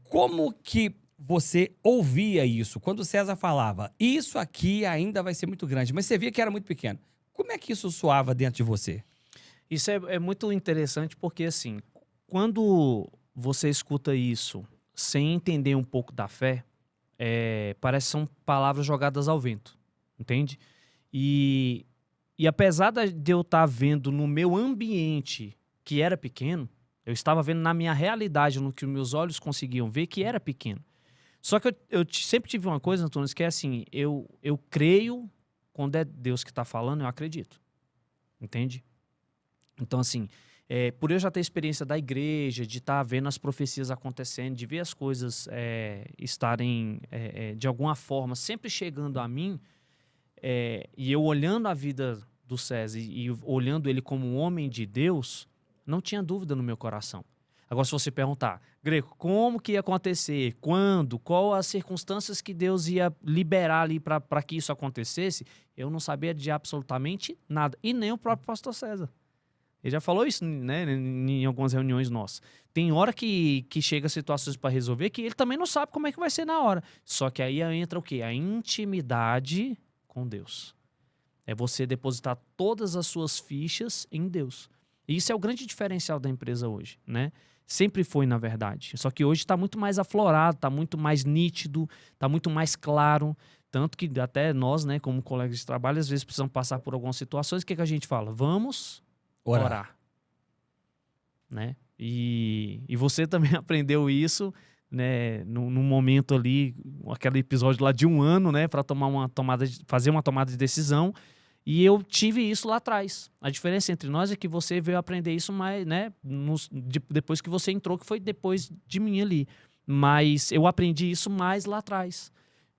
Como que você ouvia isso? Quando o César falava, isso aqui ainda vai ser muito grande, mas você via que era muito pequeno. Como é que isso soava dentro de você? Isso é muito interessante porque, assim, quando você escuta isso sem entender um pouco da fé, parece que são palavras jogadas ao vento, entende? E apesar de eu estar vendo no meu ambiente que era pequeno, eu estava vendo na minha realidade, no que os meus olhos conseguiam ver, que era pequeno. Só que eu sempre tive uma coisa, Antônio, que é assim, eu creio, quando é Deus que está falando, eu acredito. Entende? Então, assim, por eu já ter experiência da igreja, de estar vendo as profecias acontecendo, de ver as coisas estarem, de alguma forma, sempre chegando a mim, e eu olhando a vida do César e olhando ele como um homem de Deus, não tinha dúvida no meu coração. Agora, se você perguntar, Greco, como que ia acontecer? Quando? Qual as circunstâncias que Deus ia liberar ali para que isso acontecesse? Eu não sabia de absolutamente nada. E nem o próprio pastor César. Ele já falou isso, né, em algumas reuniões nossas. Tem hora que chega situações para resolver que ele também não sabe como é que vai ser na hora. Só que aí entra o quê? A intimidade com Deus. É você depositar todas as suas fichas em Deus. E isso é o grande diferencial da empresa hoje, né? Sempre foi, na verdade. Só que hoje está muito mais aflorado, está muito mais nítido, está muito mais claro. Tanto que até nós, né, como colegas de trabalho, às vezes precisamos passar por algumas situações. O que a gente fala? Vamos orar. Né? E você também aprendeu isso, né, num momento ali, aquele episódio lá de 1 ano, né, para fazer uma tomada de decisão. E eu tive isso lá atrás. A diferença entre nós é que você veio aprender isso mais, né, depois que você entrou, que foi depois de mim ali. Mas eu aprendi isso mais lá atrás.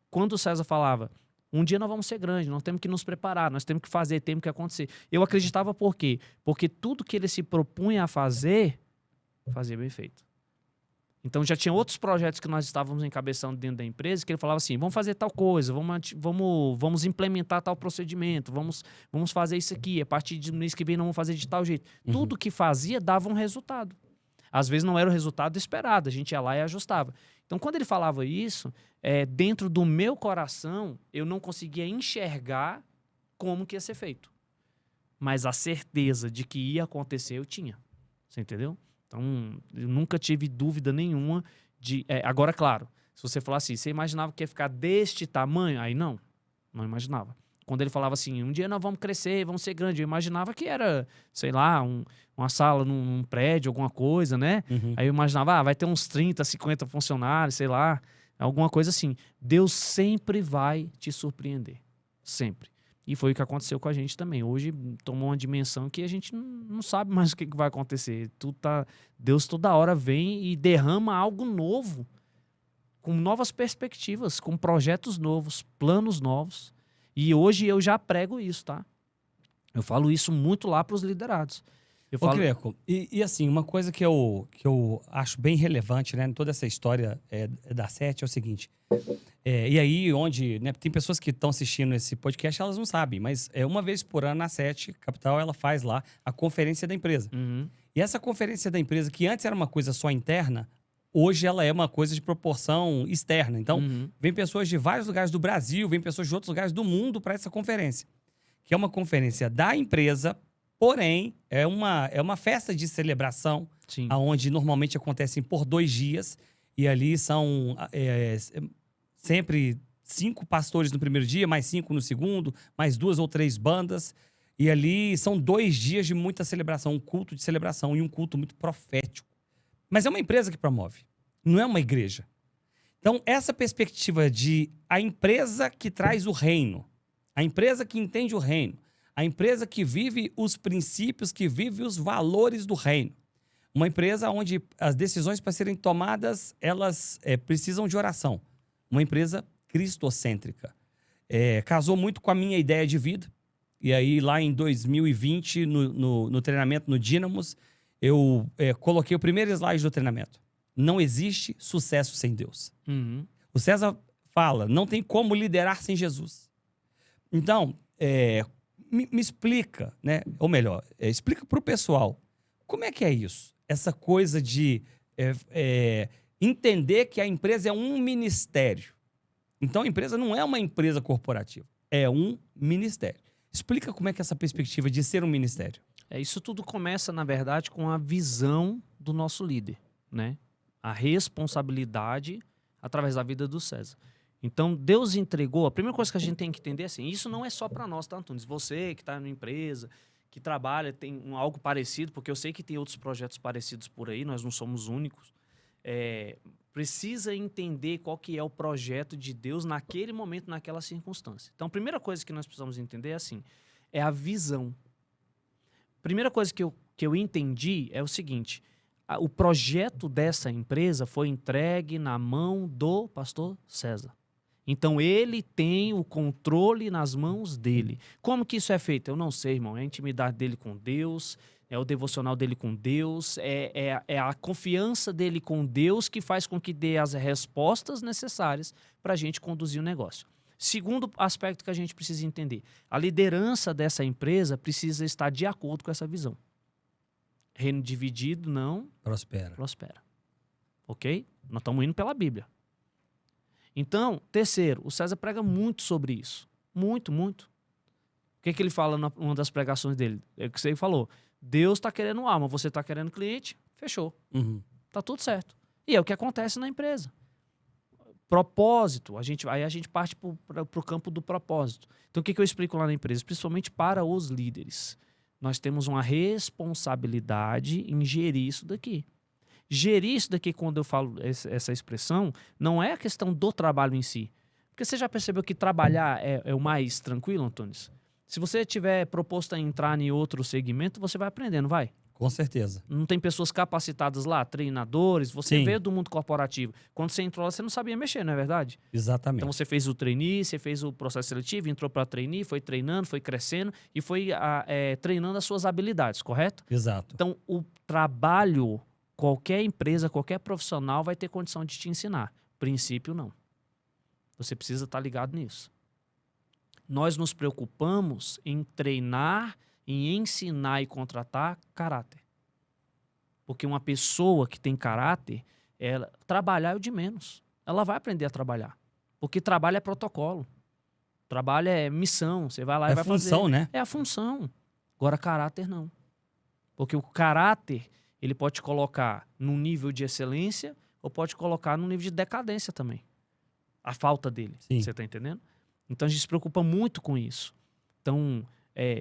Quando o César falava, um dia nós vamos ser grandes, nós temos que nos preparar, nós temos que fazer, temos que acontecer. Eu acreditava por quê? Porque tudo que ele se propunha a fazer, fazia bem feito. Então já tinha outros projetos que nós estávamos encabeçando dentro da empresa, que ele falava assim, vamos fazer tal coisa, vamos implementar tal procedimento, vamos fazer isso aqui, a partir do mês que vem nós vamos fazer de tal jeito. Uhum. Tudo que fazia dava um resultado. Às vezes não era o resultado esperado, a gente ia lá e ajustava. Então quando ele falava isso, dentro do meu coração, eu não conseguia enxergar como que ia ser feito. Mas a certeza de que ia acontecer eu tinha. Você entendeu? Então, eu nunca tive dúvida nenhuma de... agora, claro, se você falar assim, você imaginava que ia ficar deste tamanho? Aí não imaginava. Quando ele falava assim, um dia nós vamos crescer, vamos ser grandes, eu imaginava que era, sei lá, uma sala num prédio, alguma coisa, né? Uhum. Aí eu imaginava, vai ter uns 30, 50 funcionários, sei lá, alguma coisa assim. Deus sempre vai te surpreender. Sempre. E foi o que aconteceu com a gente também. Hoje tomou uma dimensão que a gente não sabe mais o que vai acontecer. Deus toda hora vem e derrama algo novo, com novas perspectivas, com projetos novos, planos novos. E hoje eu já prego isso, tá? Eu falo isso muito lá para os liderados. Greco, e assim, uma coisa que eu acho bem relevante, né, em toda essa história da Sete é o seguinte... e aí, né, tem pessoas que estão assistindo esse podcast, elas não sabem, mas uma vez por ano, na Sete Capital, ela faz lá a conferência da empresa. Uhum. E essa conferência da empresa, que antes era uma coisa só interna, hoje ela é uma coisa de proporção externa. Então, vem pessoas de vários lugares do Brasil, vem pessoas de outros lugares do mundo para essa conferência. Que é uma conferência da empresa, porém, é uma festa de celebração, onde normalmente acontecem por 2 dias, e ali são... sempre 5 pastores no primeiro dia, mais 5 no segundo, mais 2 ou 3 bandas. E ali são 2 dias de muita celebração, um culto de celebração e um culto muito profético. Mas é uma empresa que promove, não é uma igreja. Então, essa perspectiva de a empresa que traz o reino, a empresa que entende o reino, a empresa que vive os princípios, que vive os valores do reino. Uma empresa onde as decisões para serem tomadas, elas precisam de oração. Uma empresa cristocêntrica. Casou muito com a minha ideia de vida. E aí, lá em 2020, no treinamento no Dínamos, eu coloquei o primeiro slide do treinamento. Não existe sucesso sem Deus. Uhum. O César fala, não tem como liderar sem Jesus. Então, me explica, né? Ou melhor, explica para o pessoal, como é que é isso? Essa coisa de entender que a empresa é um ministério. Então, a empresa não é uma empresa corporativa, é um ministério. Explica como é que é essa perspectiva de ser um ministério. Isso tudo começa, na verdade, com a visão do nosso líder, né? A responsabilidade através da vida do César. Então, Deus entregou, a primeira coisa que a gente tem que entender é assim, isso não é só para nós, tá, Antunes? Você que está numa empresa, que trabalha, tem algo parecido, porque eu sei que tem outros projetos parecidos por aí, nós não somos únicos, precisa entender qual que é o projeto de Deus naquele momento, naquela circunstância. Então, a primeira coisa que nós precisamos entender é assim, é a visão. Primeira coisa que eu entendi é o seguinte, o projeto dessa empresa foi entregue na mão do pastor César. Então, ele tem o controle nas mãos dele. Como que isso é feito? Eu não sei, irmão. É a intimidade dele com Deus, é o devocional dele com Deus, é a confiança dele com Deus que faz com que dê as respostas necessárias para a gente conduzir o negócio. Segundo aspecto que a gente precisa entender, a liderança dessa empresa precisa estar de acordo com essa visão. Reino dividido não prospera. Ok? Nós estamos indo pela Bíblia. Então, terceiro, o César prega muito sobre isso. Muito, muito. O que ele fala numa das pregações dele? É o que você falou. Deus está querendo alma, você está querendo cliente, fechou. Tá tudo certo. E é o que acontece na empresa. Propósito, aí a gente parte para o campo do propósito. Então, o que eu explico lá na empresa? Principalmente para os líderes. Nós temos uma responsabilidade em gerir isso daqui. Gerir isso daqui, quando eu falo essa expressão, não é a questão do trabalho em si. Porque você já percebeu que trabalhar é o mais tranquilo, Antunes? Se você tiver proposto a entrar em outro segmento, você vai aprendendo, vai? Com certeza. Não tem pessoas capacitadas lá, treinadores, você Sim. veio do mundo corporativo. Quando você entrou lá, você não sabia mexer, não é verdade? Exatamente. Então você fez o trainee, você fez o processo seletivo, entrou para trainee, foi treinando, foi crescendo e foi treinando as suas habilidades, correto? Exato. Então o trabalho, qualquer empresa, qualquer profissional vai ter condição de te ensinar. Princípio, não. Você precisa estar ligado nisso. Nós nos preocupamos em treinar, em ensinar e contratar caráter. Porque uma pessoa que tem caráter, trabalhar é o de menos. Ela vai aprender a trabalhar. Porque trabalho é protocolo. Trabalho é missão. Você vai lá e vai fazer. É função, né? É a função. Agora, caráter não. Porque o caráter, ele pode te colocar num nível de excelência ou pode colocar num nível de decadência também. A falta dele. Sim. Você está entendendo? Então, a gente se preocupa muito com isso. Então,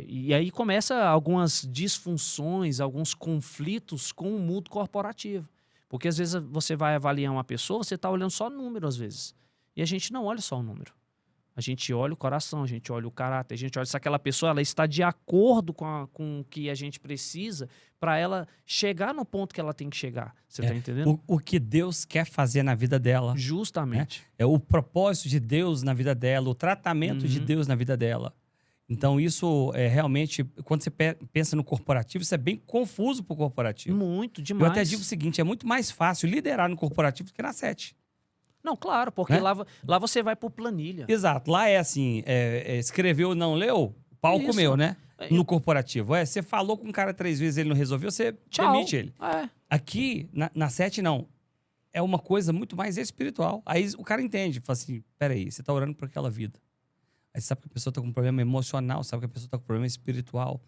e aí começa algumas disfunções, alguns conflitos com o mundo corporativo. Porque, às vezes, você vai avaliar uma pessoa, você está olhando só número, às vezes. E a gente não olha só o número. A gente olha o coração, a gente olha o caráter, a gente olha se aquela pessoa ela está de acordo com o que a gente precisa para ela chegar no ponto que ela tem que chegar. Você está entendendo? O que Deus quer fazer na vida dela. Justamente. É o propósito de Deus na vida dela, o tratamento de Deus na vida dela. Então, isso é realmente, quando você pensa no corporativo, isso é bem confuso para o corporativo. Muito, demais. Eu até digo o seguinte, é muito mais fácil liderar no corporativo do que na SET. Não, claro, porque lá você vai por planilha. Exato, lá é assim, escreveu, não leu, pau comeu, né? No corporativo. Você falou com o cara 3 vezes, ele não resolveu, você demite ele. Aqui, na SET, não. É uma coisa muito mais espiritual. Aí o cara entende, fala assim, peraí, você tá orando por aquela vida. Aí você sabe que a pessoa tá com um problema emocional, sabe que a pessoa tá com um problema espiritual.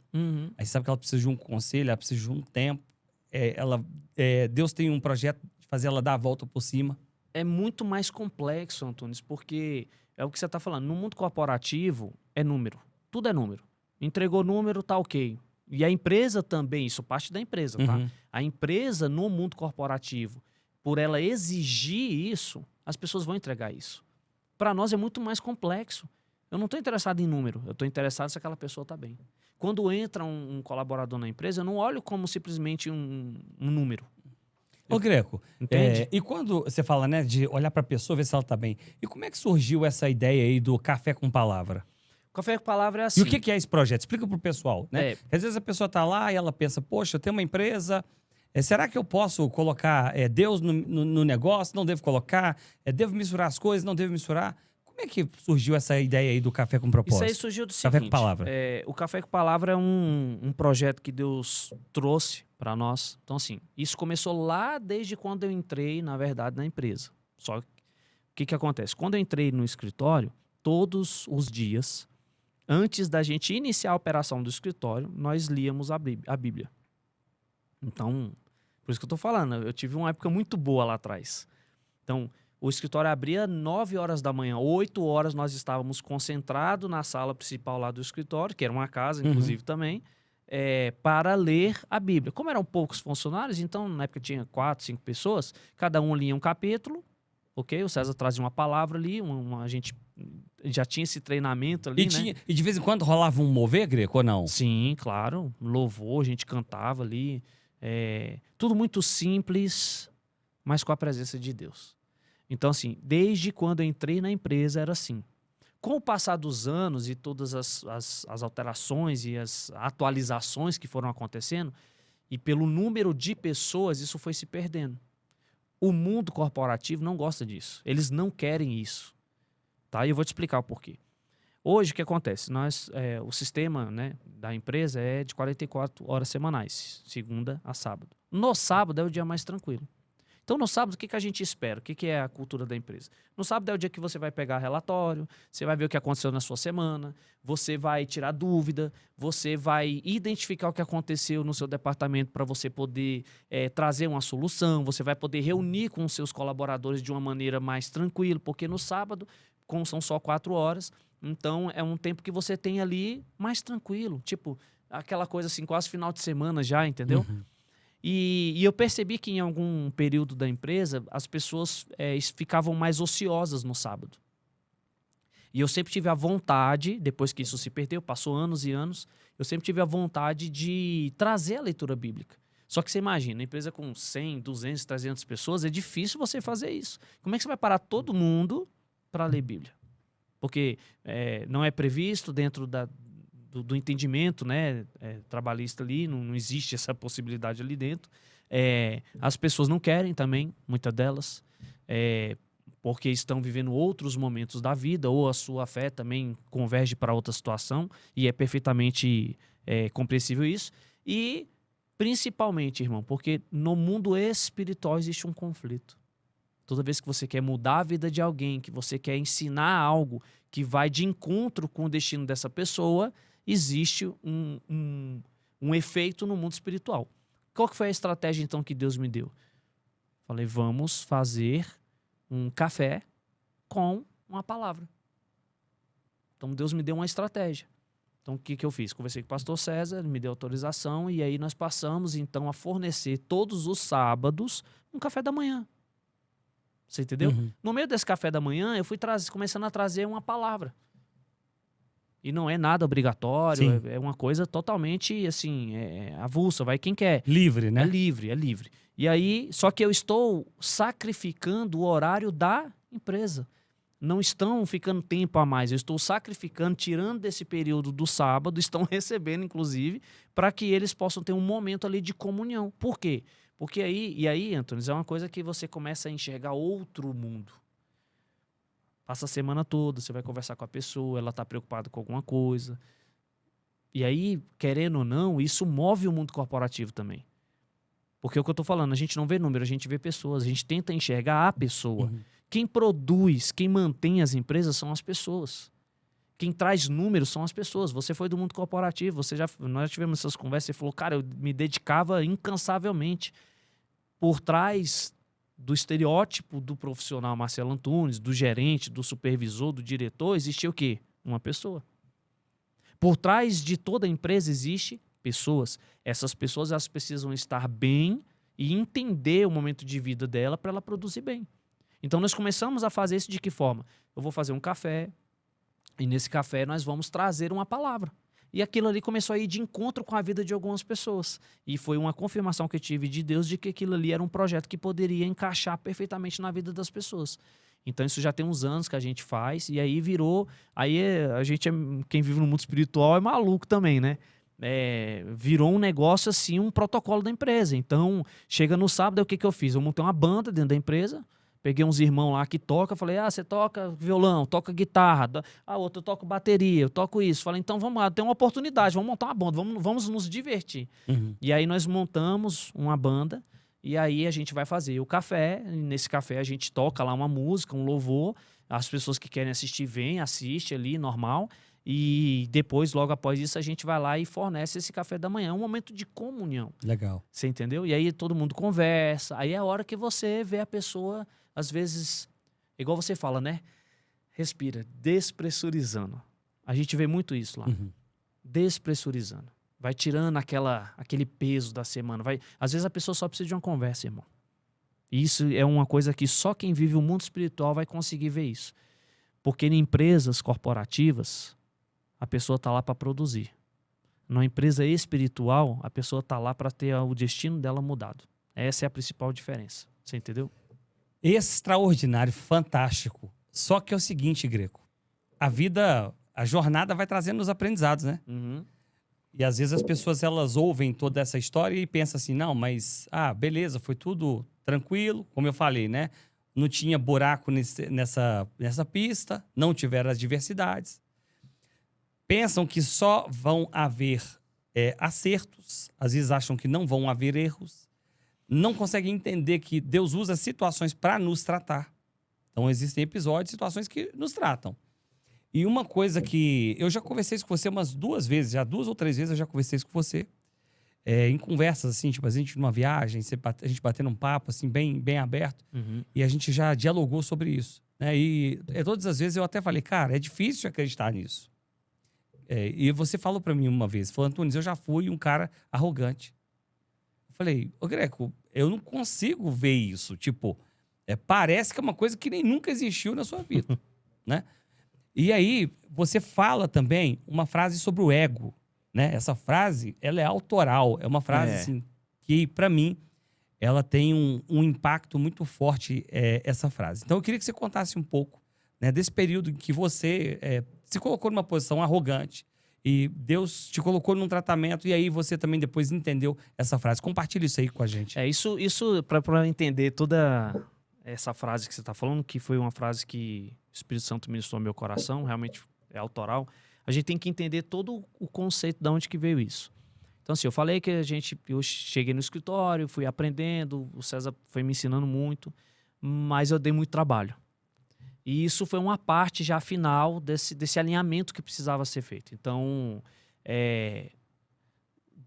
Aí você sabe que ela precisa de um conselho, ela precisa de um tempo. Deus tem um projeto de fazer ela dar a volta por cima. É muito mais complexo, Antunes, porque é o que você está falando. No mundo corporativo, é número. Tudo é número. Entregou número, tá ok. E a empresa também, isso parte da empresa, tá? A empresa, no mundo corporativo, por ela exigir isso, as pessoas vão entregar isso. Para nós é muito mais complexo. Eu não estou interessado em número, eu estou interessado se aquela pessoa está bem. Quando entra um colaborador na empresa, eu não olho como simplesmente um número. Ô, Greco, entende? E quando você fala, né, de olhar para a pessoa, ver se ela tá bem, e como é que surgiu essa ideia aí do Café com Palavra? Café com Palavra é assim. E o que é esse projeto? Explica pro pessoal, né? É. Às vezes a pessoa tá lá e ela pensa, poxa, eu tenho uma empresa, será que eu posso colocar Deus no negócio? Não devo colocar? Devo misturar as coisas? Não devo misturar? Como Como é que surgiu essa ideia aí do Café com Propósito? Isso aí surgiu do Café seguinte. com Palavra. O Café com Palavra é um projeto que Deus trouxe para nós. Então, assim, isso começou lá desde quando eu entrei, na verdade, na empresa. Só que o que acontece? Quando eu entrei no escritório, todos os dias, antes da gente iniciar a operação do escritório, nós líamos a Bíblia. Então, por isso que eu tô falando, eu tive uma época muito boa lá atrás. Então, o escritório abria 9 horas da manhã, 8 horas nós estávamos concentrados na sala principal lá do escritório, que era uma casa, inclusive, também, para ler a Bíblia. Como eram poucos funcionários, então, na época tinha 4, 5 pessoas, cada um lia um capítulo, ok? O César trazia uma palavra ali, a gente já tinha esse treinamento ali, né? E de vez em quando rolava um mover, Greco, ou não? Sim, claro. Louvor, a gente cantava ali. Tudo muito simples, mas com a presença de Deus. Então, assim, desde quando eu entrei na empresa era assim. Com o passar dos anos e todas as alterações e as atualizações que foram acontecendo, e pelo número de pessoas, isso foi se perdendo. O mundo corporativo não gosta disso. Eles não querem isso. Tá? E eu vou te explicar o porquê. Hoje, o que acontece? O sistema, né, da empresa é de 44 horas semanais, segunda a sábado. No sábado é o dia mais tranquilo. Então, no sábado, o que a gente espera? O que é a cultura da empresa? No sábado é o dia que você vai pegar relatório, você vai ver o que aconteceu na sua semana, você vai tirar dúvida, você vai identificar o que aconteceu no seu departamento para você poder trazer uma solução, você vai poder reunir com os seus colaboradores de uma maneira mais tranquila, porque no sábado, como são só 4 horas, então é um tempo que você tem ali mais tranquilo, tipo aquela coisa assim, quase final de semana já, entendeu? Uhum. E eu percebi que em algum período da empresa as pessoas ficavam mais ociosas no sábado. E eu sempre tive a vontade, depois que isso se perdeu, passou anos e anos, eu sempre tive a vontade de trazer a leitura bíblica. Só que você imagina, uma empresa com 100, 200, 300 pessoas, é difícil você fazer isso. Como é que você vai parar todo mundo para ler Bíblia? Porque não é previsto dentro do entendimento, né, trabalhista ali, não existe essa possibilidade ali dentro. As pessoas não querem também, muitas delas, porque estão vivendo outros momentos da vida, ou a sua fé também converge para outra situação, e é perfeitamente compreensível isso. E, principalmente, irmão, porque no mundo espiritual existe um conflito. Toda vez que você quer mudar a vida de alguém, que você quer ensinar algo que vai de encontro com o destino dessa pessoa, existe um efeito no mundo espiritual. Qual que foi a estratégia, então, que Deus me deu? Falei, vamos fazer um café com uma palavra. Então, Deus me deu uma estratégia. Então, o que eu fiz? Conversei com o pastor César, ele me deu autorização, e aí nós passamos, então, a fornecer todos os sábados um café da manhã. Você entendeu? Uhum. No meio desse café da manhã, eu fui começando a trazer uma palavra. E não é nada obrigatório, é uma coisa totalmente, assim, avulsa, vai quem quer. Livre, né? É livre. E aí, só que eu estou sacrificando o horário da empresa. Não estão ficando tempo a mais, eu estou sacrificando, tirando desse período do sábado, estão recebendo, inclusive, para que eles possam ter um momento ali de comunhão. Por quê? Porque aí, Antônio, é uma coisa que você começa a enxergar outro mundo. Passa a semana toda, você vai conversar com a pessoa, ela está preocupada com alguma coisa. E aí, querendo ou não, isso move o mundo corporativo também. Porque é o que eu estou falando, a gente não vê número, a gente vê pessoas, a gente tenta enxergar a pessoa. Uhum. Quem produz, quem mantém as empresas são as pessoas. Quem traz números são as pessoas. Você foi do mundo corporativo, nós já tivemos essas conversas, você falou, cara, eu me dedicava incansavelmente. Por trás do estereótipo do profissional Marcelo Antunes, do gerente, do supervisor, do diretor, existia o quê? Uma pessoa. Por trás de toda a empresa existe pessoas. Essas pessoas elas precisam estar bem e entender o momento de vida dela para ela produzir bem. Então nós começamos a fazer isso de que forma? Eu vou fazer um café e nesse café nós vamos trazer uma palavra. E aquilo ali começou a ir de encontro com a vida de algumas pessoas. E foi uma confirmação que eu tive de Deus de que aquilo ali era um projeto que poderia encaixar perfeitamente na vida das pessoas. Então isso já tem uns anos que a gente faz e aí virou... Aí a gente, quem vive no mundo espiritual é maluco também, né? Virou um negócio assim, um protocolo da empresa. Então chega no sábado, o que eu fiz? Eu montei uma banda dentro da empresa, Peguei uns irmãos lá que tocam, falei, você toca violão, toca guitarra, outro eu toco bateria, eu toco isso. Falei, então vamos lá, tem uma oportunidade, vamos montar uma banda, vamos nos divertir. Uhum. E aí nós montamos uma banda, e aí a gente vai fazer o café, e nesse café a gente toca lá uma música, um louvor, as pessoas que querem assistir vêm, assistem ali, normal, e depois, logo após isso, a gente vai lá e fornece esse café da manhã, um momento de comunhão. Legal. Você entendeu? E aí todo mundo conversa, aí é a hora que você vê a pessoa, às vezes, igual você fala, né? Respira, despressurizando. A gente vê muito isso lá. Uhum. Despressurizando. Vai tirando aquele peso da semana. Às vezes a pessoa só precisa de uma conversa, irmão. E isso é uma coisa que só quem vive o mundo espiritual vai conseguir ver isso. Porque em empresas corporativas, a pessoa está lá para produzir. Numa empresa espiritual, a pessoa está lá para ter o destino dela mudado. Essa é a principal diferença. Você entendeu? Extraordinário, fantástico. Só que é o seguinte, Greco. A jornada vai trazendo os aprendizados, né? Uhum. E às vezes as pessoas, elas ouvem toda essa história e pensam assim, não, mas, beleza, foi tudo tranquilo, como eu falei, né? Não tinha buraco nessa pista, não tiveram as diversidades. Pensam que só vão haver acertos, às vezes acham que não vão haver erros, não conseguem entender que Deus usa situações para nos tratar. Então existem episódios, situações que nos tratam. E uma coisa que eu já conversei isso com você umas 2 vezes, já 2 ou 3 vezes eu já conversei isso com você, em conversas assim, tipo a gente numa viagem, a gente batendo um papo assim, bem aberto, e a gente já dialogou sobre isso, né? E todas as vezes eu até falei, cara, é difícil acreditar nisso. E você falou pra mim uma vez, falou, Antunes, eu já fui um cara arrogante. Eu falei, ô Greco, eu não consigo ver isso, tipo, parece que é uma coisa que nem nunca existiu na sua vida, né? E aí, você fala também uma frase sobre o ego, né? Essa frase, ela é autoral. É uma frase, assim, que, pra mim, ela tem um impacto muito forte, essa frase. Então, eu queria que você contasse um pouco, né, desse período em que você se colocou numa posição arrogante e Deus te colocou num tratamento e aí você também depois entendeu essa frase. Compartilha isso aí com a gente. Isso para entender toda essa frase que você está falando, que foi uma frase que o Espírito Santo ministrou no meu coração, realmente é autoral, a gente tem que entender todo o conceito de onde que veio isso. Então, assim, eu falei que eu cheguei no escritório, fui aprendendo, o César foi me ensinando muito, mas eu dei muito trabalho. E isso foi uma parte já final desse alinhamento que precisava ser feito. Então,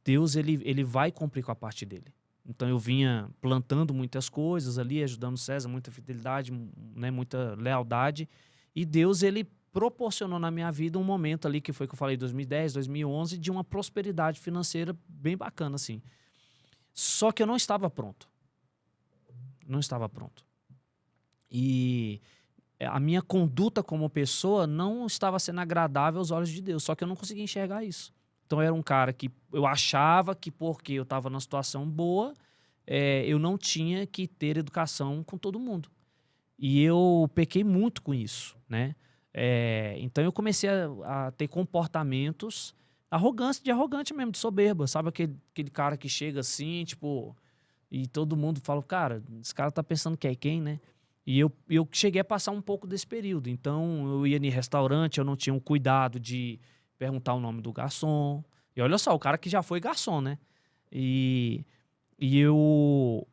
Deus, ele vai cumprir com a parte dele. Então, eu vinha plantando muitas coisas ali, ajudando o César, muita fidelidade, né, muita lealdade. E Deus, ele proporcionou na minha vida um momento ali, que foi que eu falei, 2010, 2011, de uma prosperidade financeira bem bacana, assim. Só que eu não estava pronto. Não estava pronto. E a minha conduta como pessoa não estava sendo agradável aos olhos de Deus, só que eu não conseguia enxergar isso. Então, eu era um cara que eu achava que porque eu estava numa situação boa, eu não tinha que ter educação com todo mundo. E eu pequei muito com isso, né? Então, eu comecei a ter comportamentos arrogante mesmo, de soberba. Sabe aquele cara que chega assim, tipo, e todo mundo fala, cara, esse cara tá pensando que é quem, né? E eu cheguei a passar um pouco desse período. Então, eu ia em restaurante, eu não tinha um cuidado de perguntar o nome do garçom. E olha só, o cara que já foi garçom, né? E eu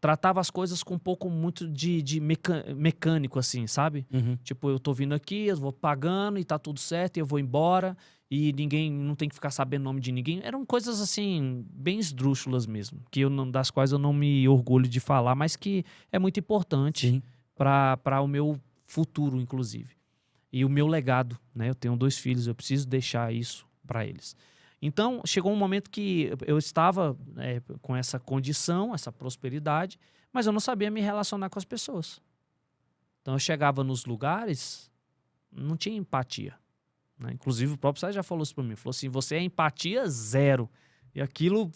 tratava as coisas com um pouco muito de mecânico, assim, sabe? Uhum. Tipo, eu tô vindo aqui, eu vou pagando e tá tudo certo, e eu vou embora, e ninguém, não tem que ficar sabendo o nome de ninguém. Eram coisas, assim, bem esdrúxulas mesmo, das quais eu não me orgulho de falar, mas que é muito importante para o meu futuro, inclusive. E o meu legado, né? Eu tenho 2 filhos, eu preciso deixar isso para eles. Então, chegou um momento que eu estava com essa condição, essa prosperidade, mas eu não sabia me relacionar com as pessoas. Então, eu chegava nos lugares, não tinha empatia, né? Inclusive, o próprio Sérgio já falou isso para mim. Falou assim, você é empatia 0. E aquilo,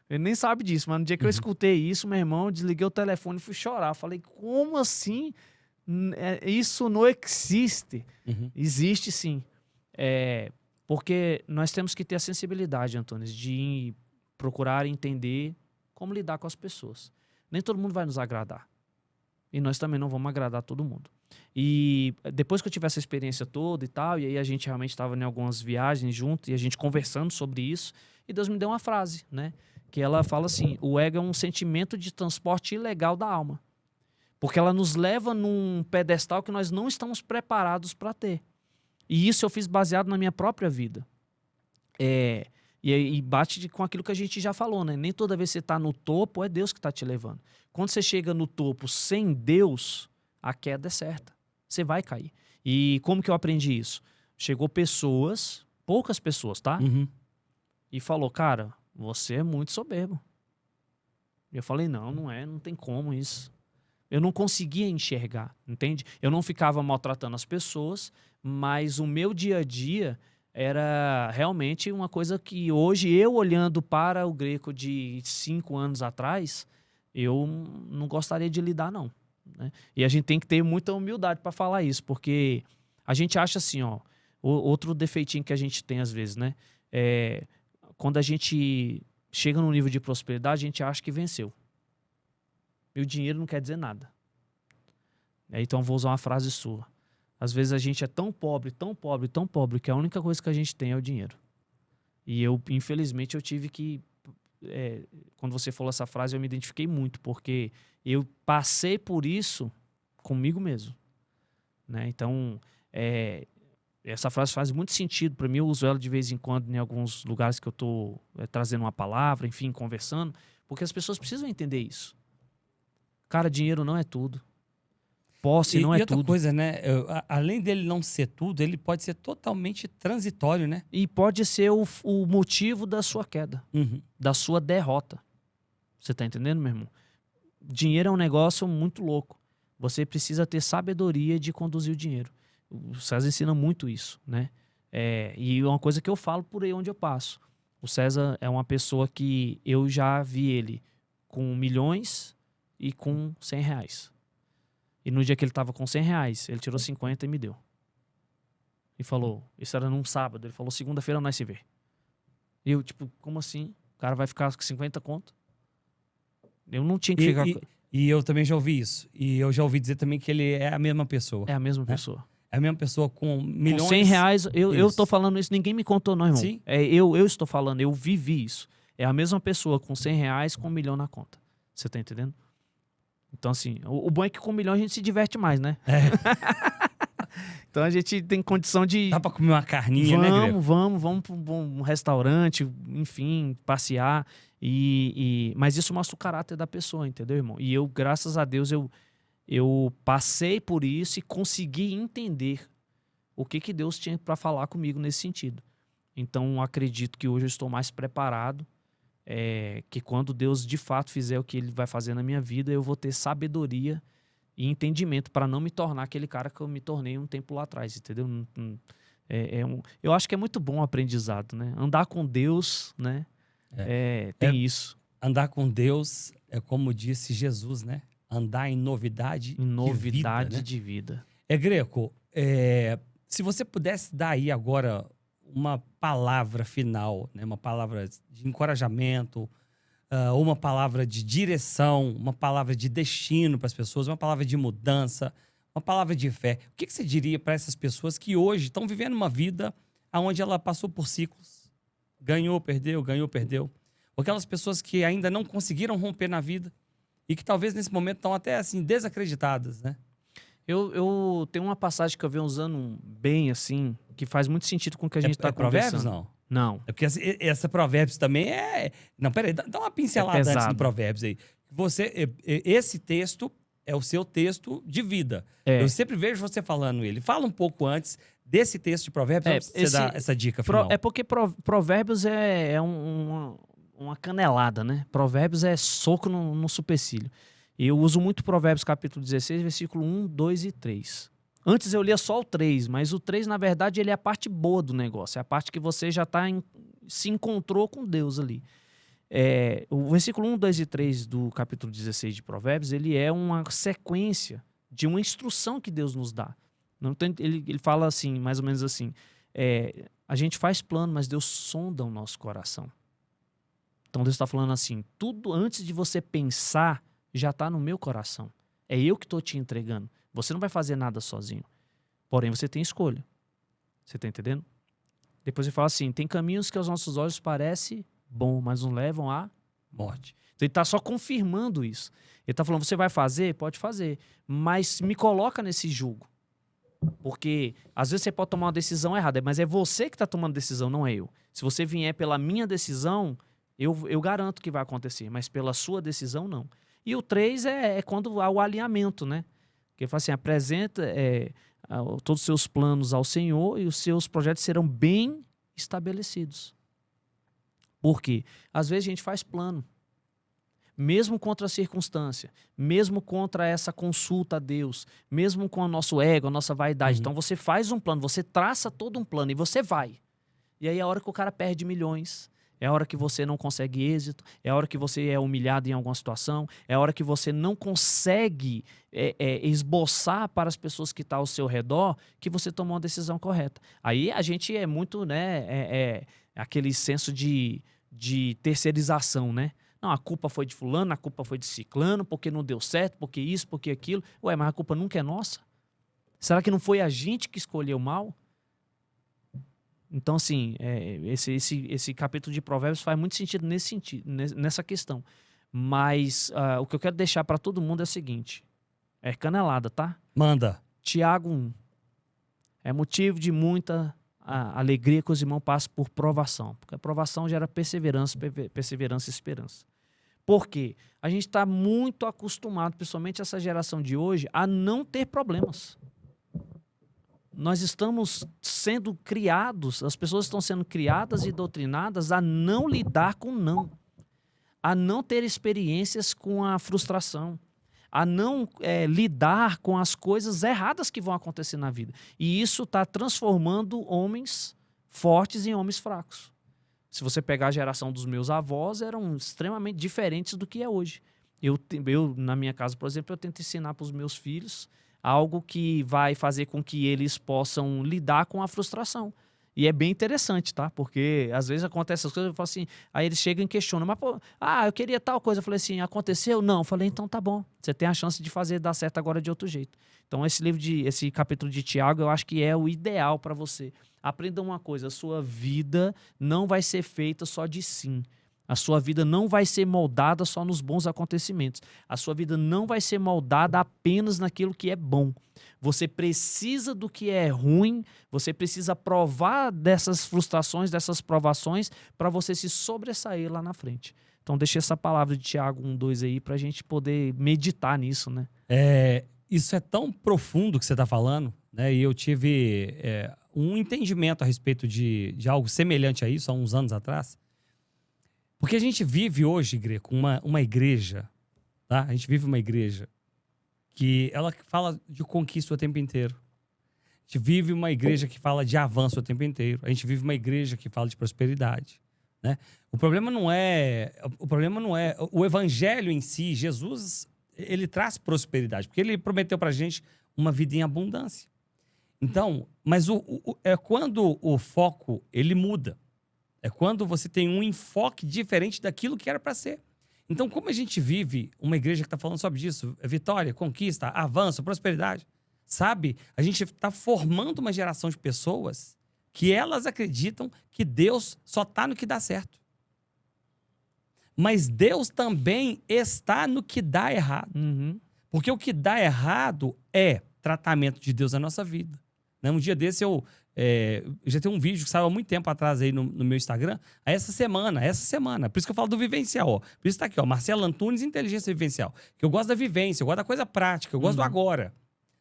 ele nem sabe disso, mas no dia que eu escutei isso, meu irmão, eu desliguei o telefone e fui chorar. Falei, como assim? Isso não existe. Existe sim. Porque nós temos que ter a sensibilidade, Antônio, de procurar entender como lidar com as pessoas. Nem todo mundo vai nos agradar. e nós também não vamos agradar todo mundo. E depois que eu tive essa experiência toda e tal, e aí a gente realmente estava em algumas viagens junto, e a gente conversando sobre isso, e Deus me deu uma frase, né? Que ela fala assim: o ego é um sentimento de transporte ilegal da alma. Porque ela nos leva num pedestal que nós não estamos preparados para ter. E isso eu fiz baseado na minha própria vida. E bate com aquilo que a gente já falou, né? Nem toda vez que você está no topo, é Deus que está te levando. Quando você chega no topo sem Deus, a queda é certa. Você vai cair. E como que eu aprendi isso? Chegou pessoas, poucas pessoas, tá? Uhum. E falou: cara, você é muito soberbo. E eu falei: não é, não tem como isso. Eu não conseguia enxergar, entende? Eu não ficava maltratando as pessoas, mas o meu dia a dia era realmente uma coisa que hoje, eu olhando para o Greco de 5 anos atrás, eu não gostaria de lidar, não, né? E a gente tem que ter muita humildade para falar isso, porque a gente acha assim, ó, outro defeitinho que a gente tem às vezes, né? Quando a gente chega num nível de prosperidade, a gente acha que venceu. E o dinheiro não quer dizer nada. Então eu vou usar uma frase sua. Às vezes a gente é tão pobre, tão pobre, tão pobre, que a única coisa que a gente tem é o dinheiro. E eu, infelizmente, eu tive que... quando você falou essa frase, eu me identifiquei muito, porque eu passei por isso comigo mesmo, né? Então, essa frase faz muito sentido para mim. Eu uso ela de vez em quando em alguns lugares que eu estou trazendo uma palavra, enfim, conversando, porque as pessoas precisam entender isso. Cara, dinheiro não é tudo. Posse não é e outra tudo. coisa, né? Além dele não ser tudo, ele pode ser totalmente transitório, né? E pode ser o motivo da sua queda, Uhum. da sua derrota. Você tá entendendo, meu irmão? Dinheiro é um negócio muito louco. Você precisa ter sabedoria de conduzir o dinheiro. O César ensina muito isso, né? E é uma coisa que eu falo por aí onde eu passo. O César é uma pessoa que eu já vi ele com milhões e com R$100. E no dia que ele tava com R$100, ele tirou 50 e me deu. E falou, isso era num sábado, ele falou: segunda-feira nós se vê. E eu, tipo, como assim? O cara vai ficar com 50 conto? Eu não tinha que ficar... E eu também já ouvi isso. E eu já ouvi dizer também que ele é a mesma pessoa. É a mesma pessoa. É a mesma pessoa com milhões... Com R$100, eu Isso. tô falando isso, ninguém me contou não, irmão. Sim. Eu estou falando, eu vivi isso. É a mesma pessoa com R$100 com 1 milhão na conta. Você tá entendendo? Então, assim, o bom é que com 1 milhão a gente se diverte mais, né? Então a gente tem condição de... Dá pra comer uma carninha, né, Greco? Vamos para um restaurante, enfim, passear. Mas isso mostra o caráter da pessoa, entendeu, irmão? E eu, graças a Deus, eu passei por isso e consegui entender o que Deus tinha para falar comigo nesse sentido. Então, acredito que hoje eu estou mais preparado, que quando Deus de fato fizer o que Ele vai fazer na minha vida, eu vou ter sabedoria e entendimento para não me tornar aquele cara que eu me tornei um tempo lá atrás, entendeu? Eu acho que é muito bom o aprendizado, né? Andar com Deus, né? Tem isso. Andar com Deus é como disse Jesus, né? Andar em novidade De vida. Greco, se você pudesse dar aí agora uma palavra final, né? Uma palavra de encorajamento, uma palavra de direção, uma palavra de destino para as pessoas, uma palavra de mudança, uma palavra de fé. O que você diria para essas pessoas que hoje estão vivendo uma vida onde ela passou por ciclos? Ganhou, perdeu, ganhou, perdeu. Ou aquelas pessoas que ainda não conseguiram romper na vida e que talvez nesse momento estão até assim desacreditadas, né? Eu tenho uma passagem que eu venho usando bem, assim, que faz muito sentido com o que a gente está Provérbios, conversando. não? Não. É porque essa Provérbios também é... Não, peraí, dá uma pincelada antes pesado. do Provérbios aí. Esse texto é o seu texto de vida. Eu sempre vejo você falando ele. Fala um pouco antes desse texto de Provérbios, antes de você dar essa dica final. É porque Provérbios é uma canelada, né? Provérbios é soco no supercílio. E eu uso muito Provérbios capítulo 16, versículo 1, 2 e 3. Antes eu lia só o 3, mas o 3, na verdade, ele é a parte boa do negócio. É a parte que você já se encontrou com Deus ali. O versículo 1, 2 e 3 do capítulo 16 de Provérbios, ele é uma sequência de uma instrução que Deus nos dá. Ele fala assim, mais ou menos assim, a gente faz plano, mas Deus sonda o nosso coração. Então Deus está falando assim, tudo antes de você pensar já está no meu coração. É eu que estou te entregando. Você não vai fazer nada sozinho. Porém, você tem escolha. Você está entendendo? Depois ele fala assim, tem caminhos que aos nossos olhos parece bom, mas não levam à Morte. Então ele está só confirmando isso. Ele está falando, você vai fazer? Pode fazer. Mas me coloca nesse jugo. Porque às vezes você pode tomar uma decisão errada, mas é você que está tomando decisão, não é eu. Se você vier pela minha decisão, eu garanto que vai acontecer, mas pela sua decisão, não. E o 3 é quando há o alinhamento, né? Porque ele fala assim, apresenta todos os seus planos ao Senhor e os seus projetos serão bem estabelecidos. Por quê? Às vezes a gente faz plano. Mesmo contra a circunstância, mesmo contra essa consulta a Deus, mesmo com o nosso ego, a nossa vaidade. Então você faz um plano, você traça todo um plano e você vai. E aí é a hora que o cara perde milhões, é a hora que você não consegue êxito, é a hora que você é humilhado em alguma situação, é a hora que você não consegue esboçar para as pessoas que estão ao seu redor que você tomou uma decisão correta. Aí a gente é muito, né, aquele senso de terceirização, né? Não, a culpa foi de fulano, a culpa foi de ciclano, porque não deu certo, porque isso, porque aquilo. Ué, mas a culpa nunca é nossa? Será que não foi a gente que escolheu mal? Então, assim, esse capítulo de Provérbios faz muito sentido nessa questão. Mas o que eu quero deixar para todo mundo é o seguinte. É canelada, tá? Manda. Tiago 1. É motivo de muita alegria que os irmãos passam por provação. Porque a provação gera perseverança e esperança. Por quê? A gente está muito acostumado, principalmente essa geração de hoje, a não ter problemas. Nós estamos sendo criados, as pessoas estão sendo criadas e doutrinadas a não lidar com não. A não ter experiências com a frustração. A não lidar com as coisas erradas que vão acontecer na vida. E isso está transformando homens fortes em homens fracos. Se você pegar a geração dos meus avós, eram extremamente diferentes do que é hoje. Eu na minha casa, por exemplo, eu tento ensinar para os meus filhos algo que vai fazer com que eles possam lidar com a frustração. E é bem interessante, tá? Porque às vezes acontece essas coisas, eu falo assim, aí eles chegam e questionam, mas pô, eu queria tal coisa. Eu falei assim, aconteceu? Não. Eu falei, então tá bom. Você tem a chance de fazer dar certo agora de outro jeito. Então esse capítulo de Tiago, eu acho que é o ideal para você. Aprenda uma coisa, a sua vida não vai ser feita só de sim. A sua vida não vai ser moldada só nos bons acontecimentos. A sua vida não vai ser moldada apenas naquilo que é bom. Você precisa do que é ruim, você precisa provar dessas frustrações, dessas provações, para você se sobressair lá na frente. Então, deixa essa palavra de Tiago 1:2 aí para a gente poder meditar nisso, né? Isso é tão profundo que você está falando, né? E eu tive um entendimento a respeito de algo semelhante a isso há uns anos atrás. Porque a gente vive hoje, Greco, uma igreja, tá? A gente vive uma igreja que ela fala de conquista o tempo inteiro. A gente vive uma igreja que fala de avanço o tempo inteiro. A gente vive uma igreja que fala de prosperidade, né? O problema não é o evangelho em si. Jesus, ele traz prosperidade, porque ele prometeu pra gente uma vida em abundância. Então, mas é quando o foco, ele muda. É quando você tem um enfoque diferente daquilo que era para ser. Então, como a gente vive uma igreja que está falando sobre isso, vitória, conquista, avanço, prosperidade, sabe? A gente está formando uma geração de pessoas que elas acreditam que Deus só está no que dá certo. Mas Deus também está no que dá errado. Uhum. Porque o que dá errado é tratamento de Deus na nossa vida. Um dia desse eu já tem um vídeo que saiu há muito tempo atrás aí no meu Instagram. Essa semana. Por isso que eu falo do vivencial, ó. Por isso tá aqui, ó. Marcelo Antunes, Inteligência Vivencial. Que eu gosto da vivência, eu gosto da coisa prática, eu gosto do agora.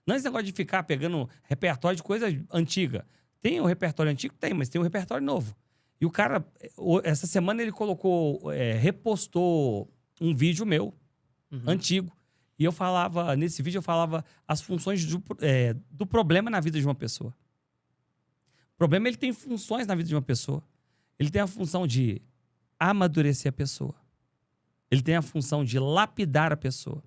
Não esse negócio de ficar pegando repertório de coisa antiga. Tem o repertório antigo? Tem, mas tem o repertório novo. E o cara, essa semana ele repostou um vídeo meu, antigo. E eu falava, nesse vídeo eu falava as funções do problema na vida de uma pessoa. O problema, ele tem funções na vida de uma pessoa. Ele tem a função de amadurecer a pessoa. Ele tem a função de lapidar a pessoa.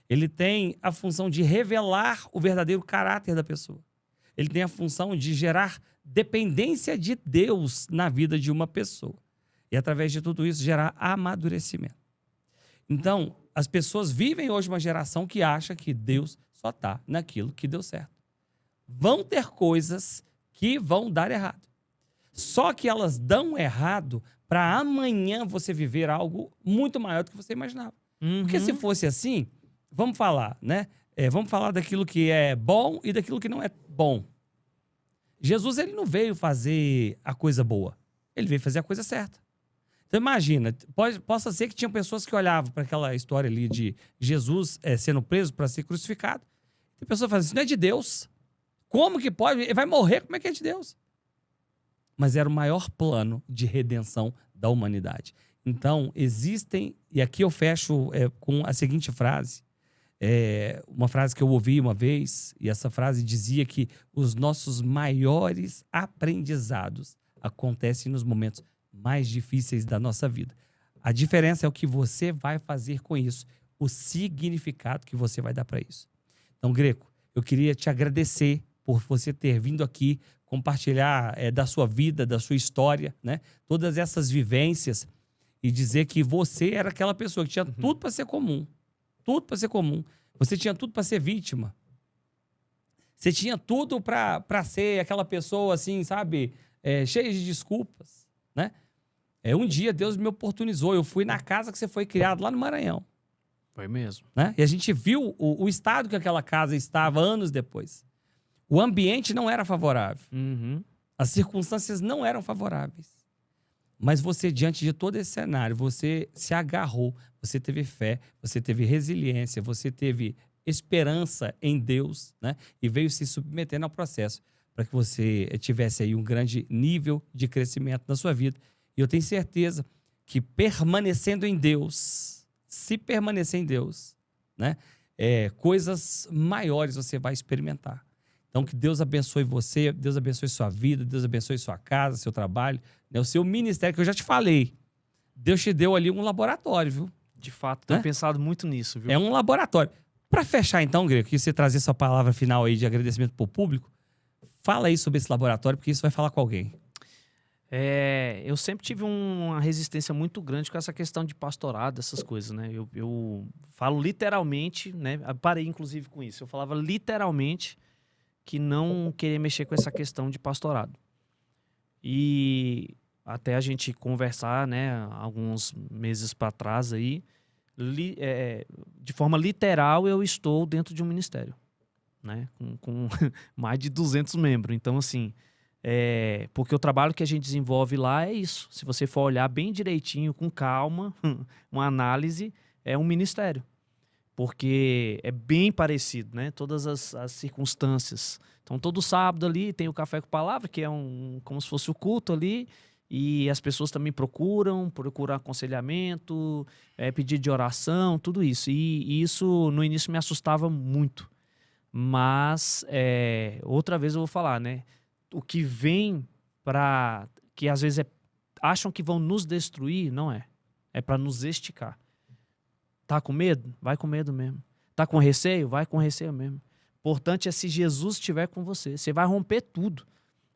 Ele tem a função de revelar o verdadeiro caráter da pessoa. Ele tem a função de gerar dependência de Deus na vida de uma pessoa. E através de tudo isso, gerar amadurecimento. Então, as pessoas vivem hoje uma geração que acha que Deus só está naquilo que deu certo. Vão ter coisas que vão dar errado. Só que elas dão errado para amanhã você viver algo muito maior do que você imaginava. Porque se fosse assim, vamos falar, né? Vamos falar daquilo que é bom e daquilo que não é bom. Jesus, ele não veio fazer a coisa boa. Ele veio fazer a coisa certa. Então imagina, possa ser que tinham pessoas que olhavam para aquela história ali de Jesus sendo preso para ser crucificado. Tem pessoas que falam assim, isso não é de Deus. Como que pode? Ele vai morrer, como é que é de Deus? Mas era o maior plano de redenção da humanidade. Então, existem, e aqui eu fecho com a seguinte frase, uma frase que eu ouvi uma vez, e essa frase dizia que os nossos maiores aprendizados acontecem nos momentos mais difíceis da nossa vida. A diferença é o que você vai fazer com isso, o significado que você vai dar para isso. Então, Greco, eu queria te agradecer por você ter vindo aqui compartilhar da sua vida, da sua história, né? Todas essas vivências e dizer que você era aquela pessoa que tinha tudo para ser comum. Tudo para ser comum. Você tinha tudo para ser vítima. Você tinha tudo para ser aquela pessoa assim, sabe? Cheia de desculpas, né? Um dia Deus me oportunizou. Eu fui na casa que você foi criado lá no Maranhão. Foi mesmo. Né? E a gente viu o estado que aquela casa estava anos depois. O ambiente não era favorável. As circunstâncias não eram favoráveis. Mas você, diante de todo esse cenário, você se agarrou, você teve fé, você teve resiliência, você teve esperança em Deus, né? E veio se submetendo ao processo para que você tivesse aí um grande nível de crescimento na sua vida. E eu tenho certeza que permanecendo em Deus, se permanecer em Deus, né? Coisas maiores você vai experimentar. Então, que Deus abençoe você, Deus abençoe sua vida, Deus abençoe sua casa, seu trabalho, né? O seu ministério, que eu já te falei. Deus te deu ali um laboratório, viu? De fato, tenho pensado muito nisso, viu? É um laboratório. Para fechar, então, Greco, que você trazer sua palavra final aí de agradecimento para o público, fala aí sobre esse laboratório, porque isso vai falar com alguém. Eu sempre tive uma resistência muito grande com essa questão de pastorado, essas coisas, né? Eu falo literalmente, né? Parei, inclusive, com isso. Eu falava literalmente que não queria mexer com essa questão de pastorado. E até a gente conversar, né, alguns meses para trás aí, de forma literal, eu estou dentro de um ministério, né, com mais de 200 membros. Então, assim, porque o trabalho que a gente desenvolve lá é isso. Se você for olhar bem direitinho, com calma, uma análise, é um ministério. Porque é bem parecido, né? Todas as circunstâncias. Então, todo sábado ali tem o Café com Palavra, que é como se fosse o culto ali, e as pessoas também procuram aconselhamento, pedido de oração, tudo isso. E isso, no início, me assustava muito. Mas, outra vez eu vou falar, né? O que vem que às vezes acham que vão nos destruir, não é. É para nos esticar. Tá com medo? Vai com medo mesmo. Tá com receio? Vai com receio mesmo. Importante é se Jesus estiver com você. Você vai romper tudo.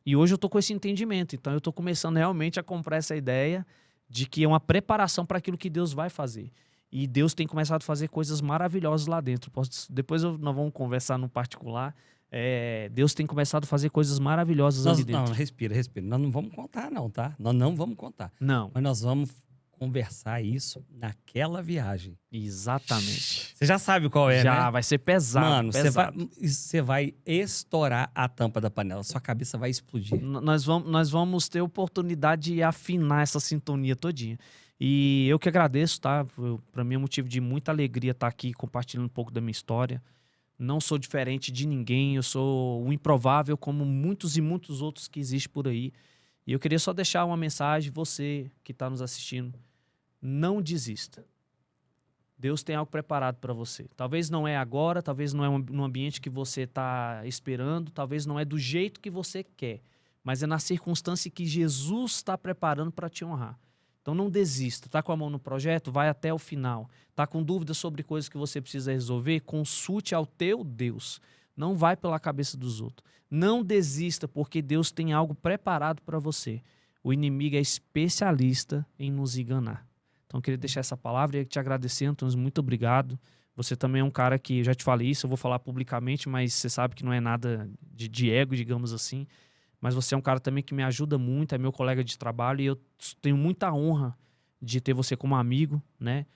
E hoje eu tô com esse entendimento. Então eu tô começando realmente a comprar essa ideia de que é uma preparação para aquilo que Deus vai fazer. E Deus tem começado a fazer coisas maravilhosas lá dentro. Depois nós vamos conversar no particular. Deus tem começado a fazer coisas maravilhosas ali dentro. Não, respira. Nós não vamos contar não, tá? Nós não vamos contar. Não. Mas nós vamos conversar isso naquela viagem. Exatamente. Você já sabe qual é, né? Já, vai ser pesado. Mano, pesado. você vai estourar a tampa da panela. Sua cabeça vai explodir. Nós vamos ter oportunidade de afinar essa sintonia todinha. E eu que agradeço, tá? Para mim é motivo de muita alegria estar aqui compartilhando um pouco da minha história. Não sou diferente de ninguém. Eu sou o improvável, como muitos e muitos outros que existem por aí. E eu queria só deixar uma mensagem, você que está nos assistindo. Não desista. Deus tem algo preparado para você. Talvez não é agora, talvez não é no ambiente que você está esperando, talvez não é do jeito que você quer, mas é na circunstância que Jesus está preparando para te honrar. Então não desista. Está com a mão no projeto? Vai até o final. Está com dúvidas sobre coisas que você precisa resolver? Consulte ao teu Deus. Não vai pela cabeça dos outros. Não desista, porque Deus tem algo preparado para você. O inimigo é especialista em nos enganar. Então, eu queria deixar essa palavra e te agradecer, Antônio, muito obrigado. Você também é um cara que, eu já te falei isso, eu vou falar publicamente, mas você sabe que não é nada de ego, digamos assim. Mas você é um cara também que me ajuda muito, é meu colega de trabalho, e eu tenho muita honra de ter você como amigo, né?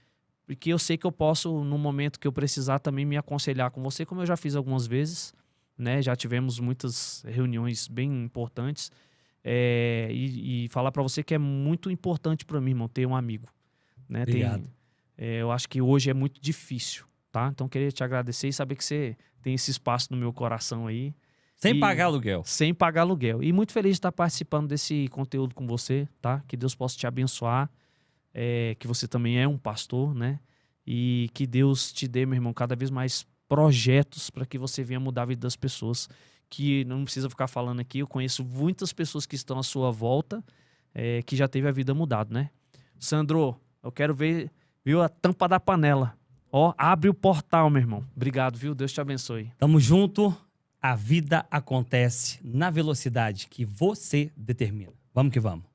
Porque eu sei que eu posso, no momento que eu precisar, também me aconselhar com você, como eu já fiz algumas vezes, né? Já tivemos muitas reuniões bem importantes. E falar para você que é muito importante para mim, irmão, ter um amigo, né? Obrigado. Eu acho que hoje é muito difícil, tá? Então, queria te agradecer e saber que você tem esse espaço no meu coração aí. Sem E- pagar aluguel. Sem pagar aluguel. E muito feliz de estar participando desse conteúdo com você, tá? Que Deus possa te abençoar, que você também é um pastor, né? E que Deus te dê, meu irmão, cada vez mais projetos para que você venha mudar a vida das pessoas. Que não precisa ficar falando aqui, eu conheço muitas pessoas que estão à sua volta, que já teve a vida mudada, né? Sandro, eu quero ver, viu, a tampa da panela. Ó, abre o portal, meu irmão. Obrigado, viu? Deus te abençoe. Tamo junto. A vida acontece na velocidade que você determina. Vamos que vamos.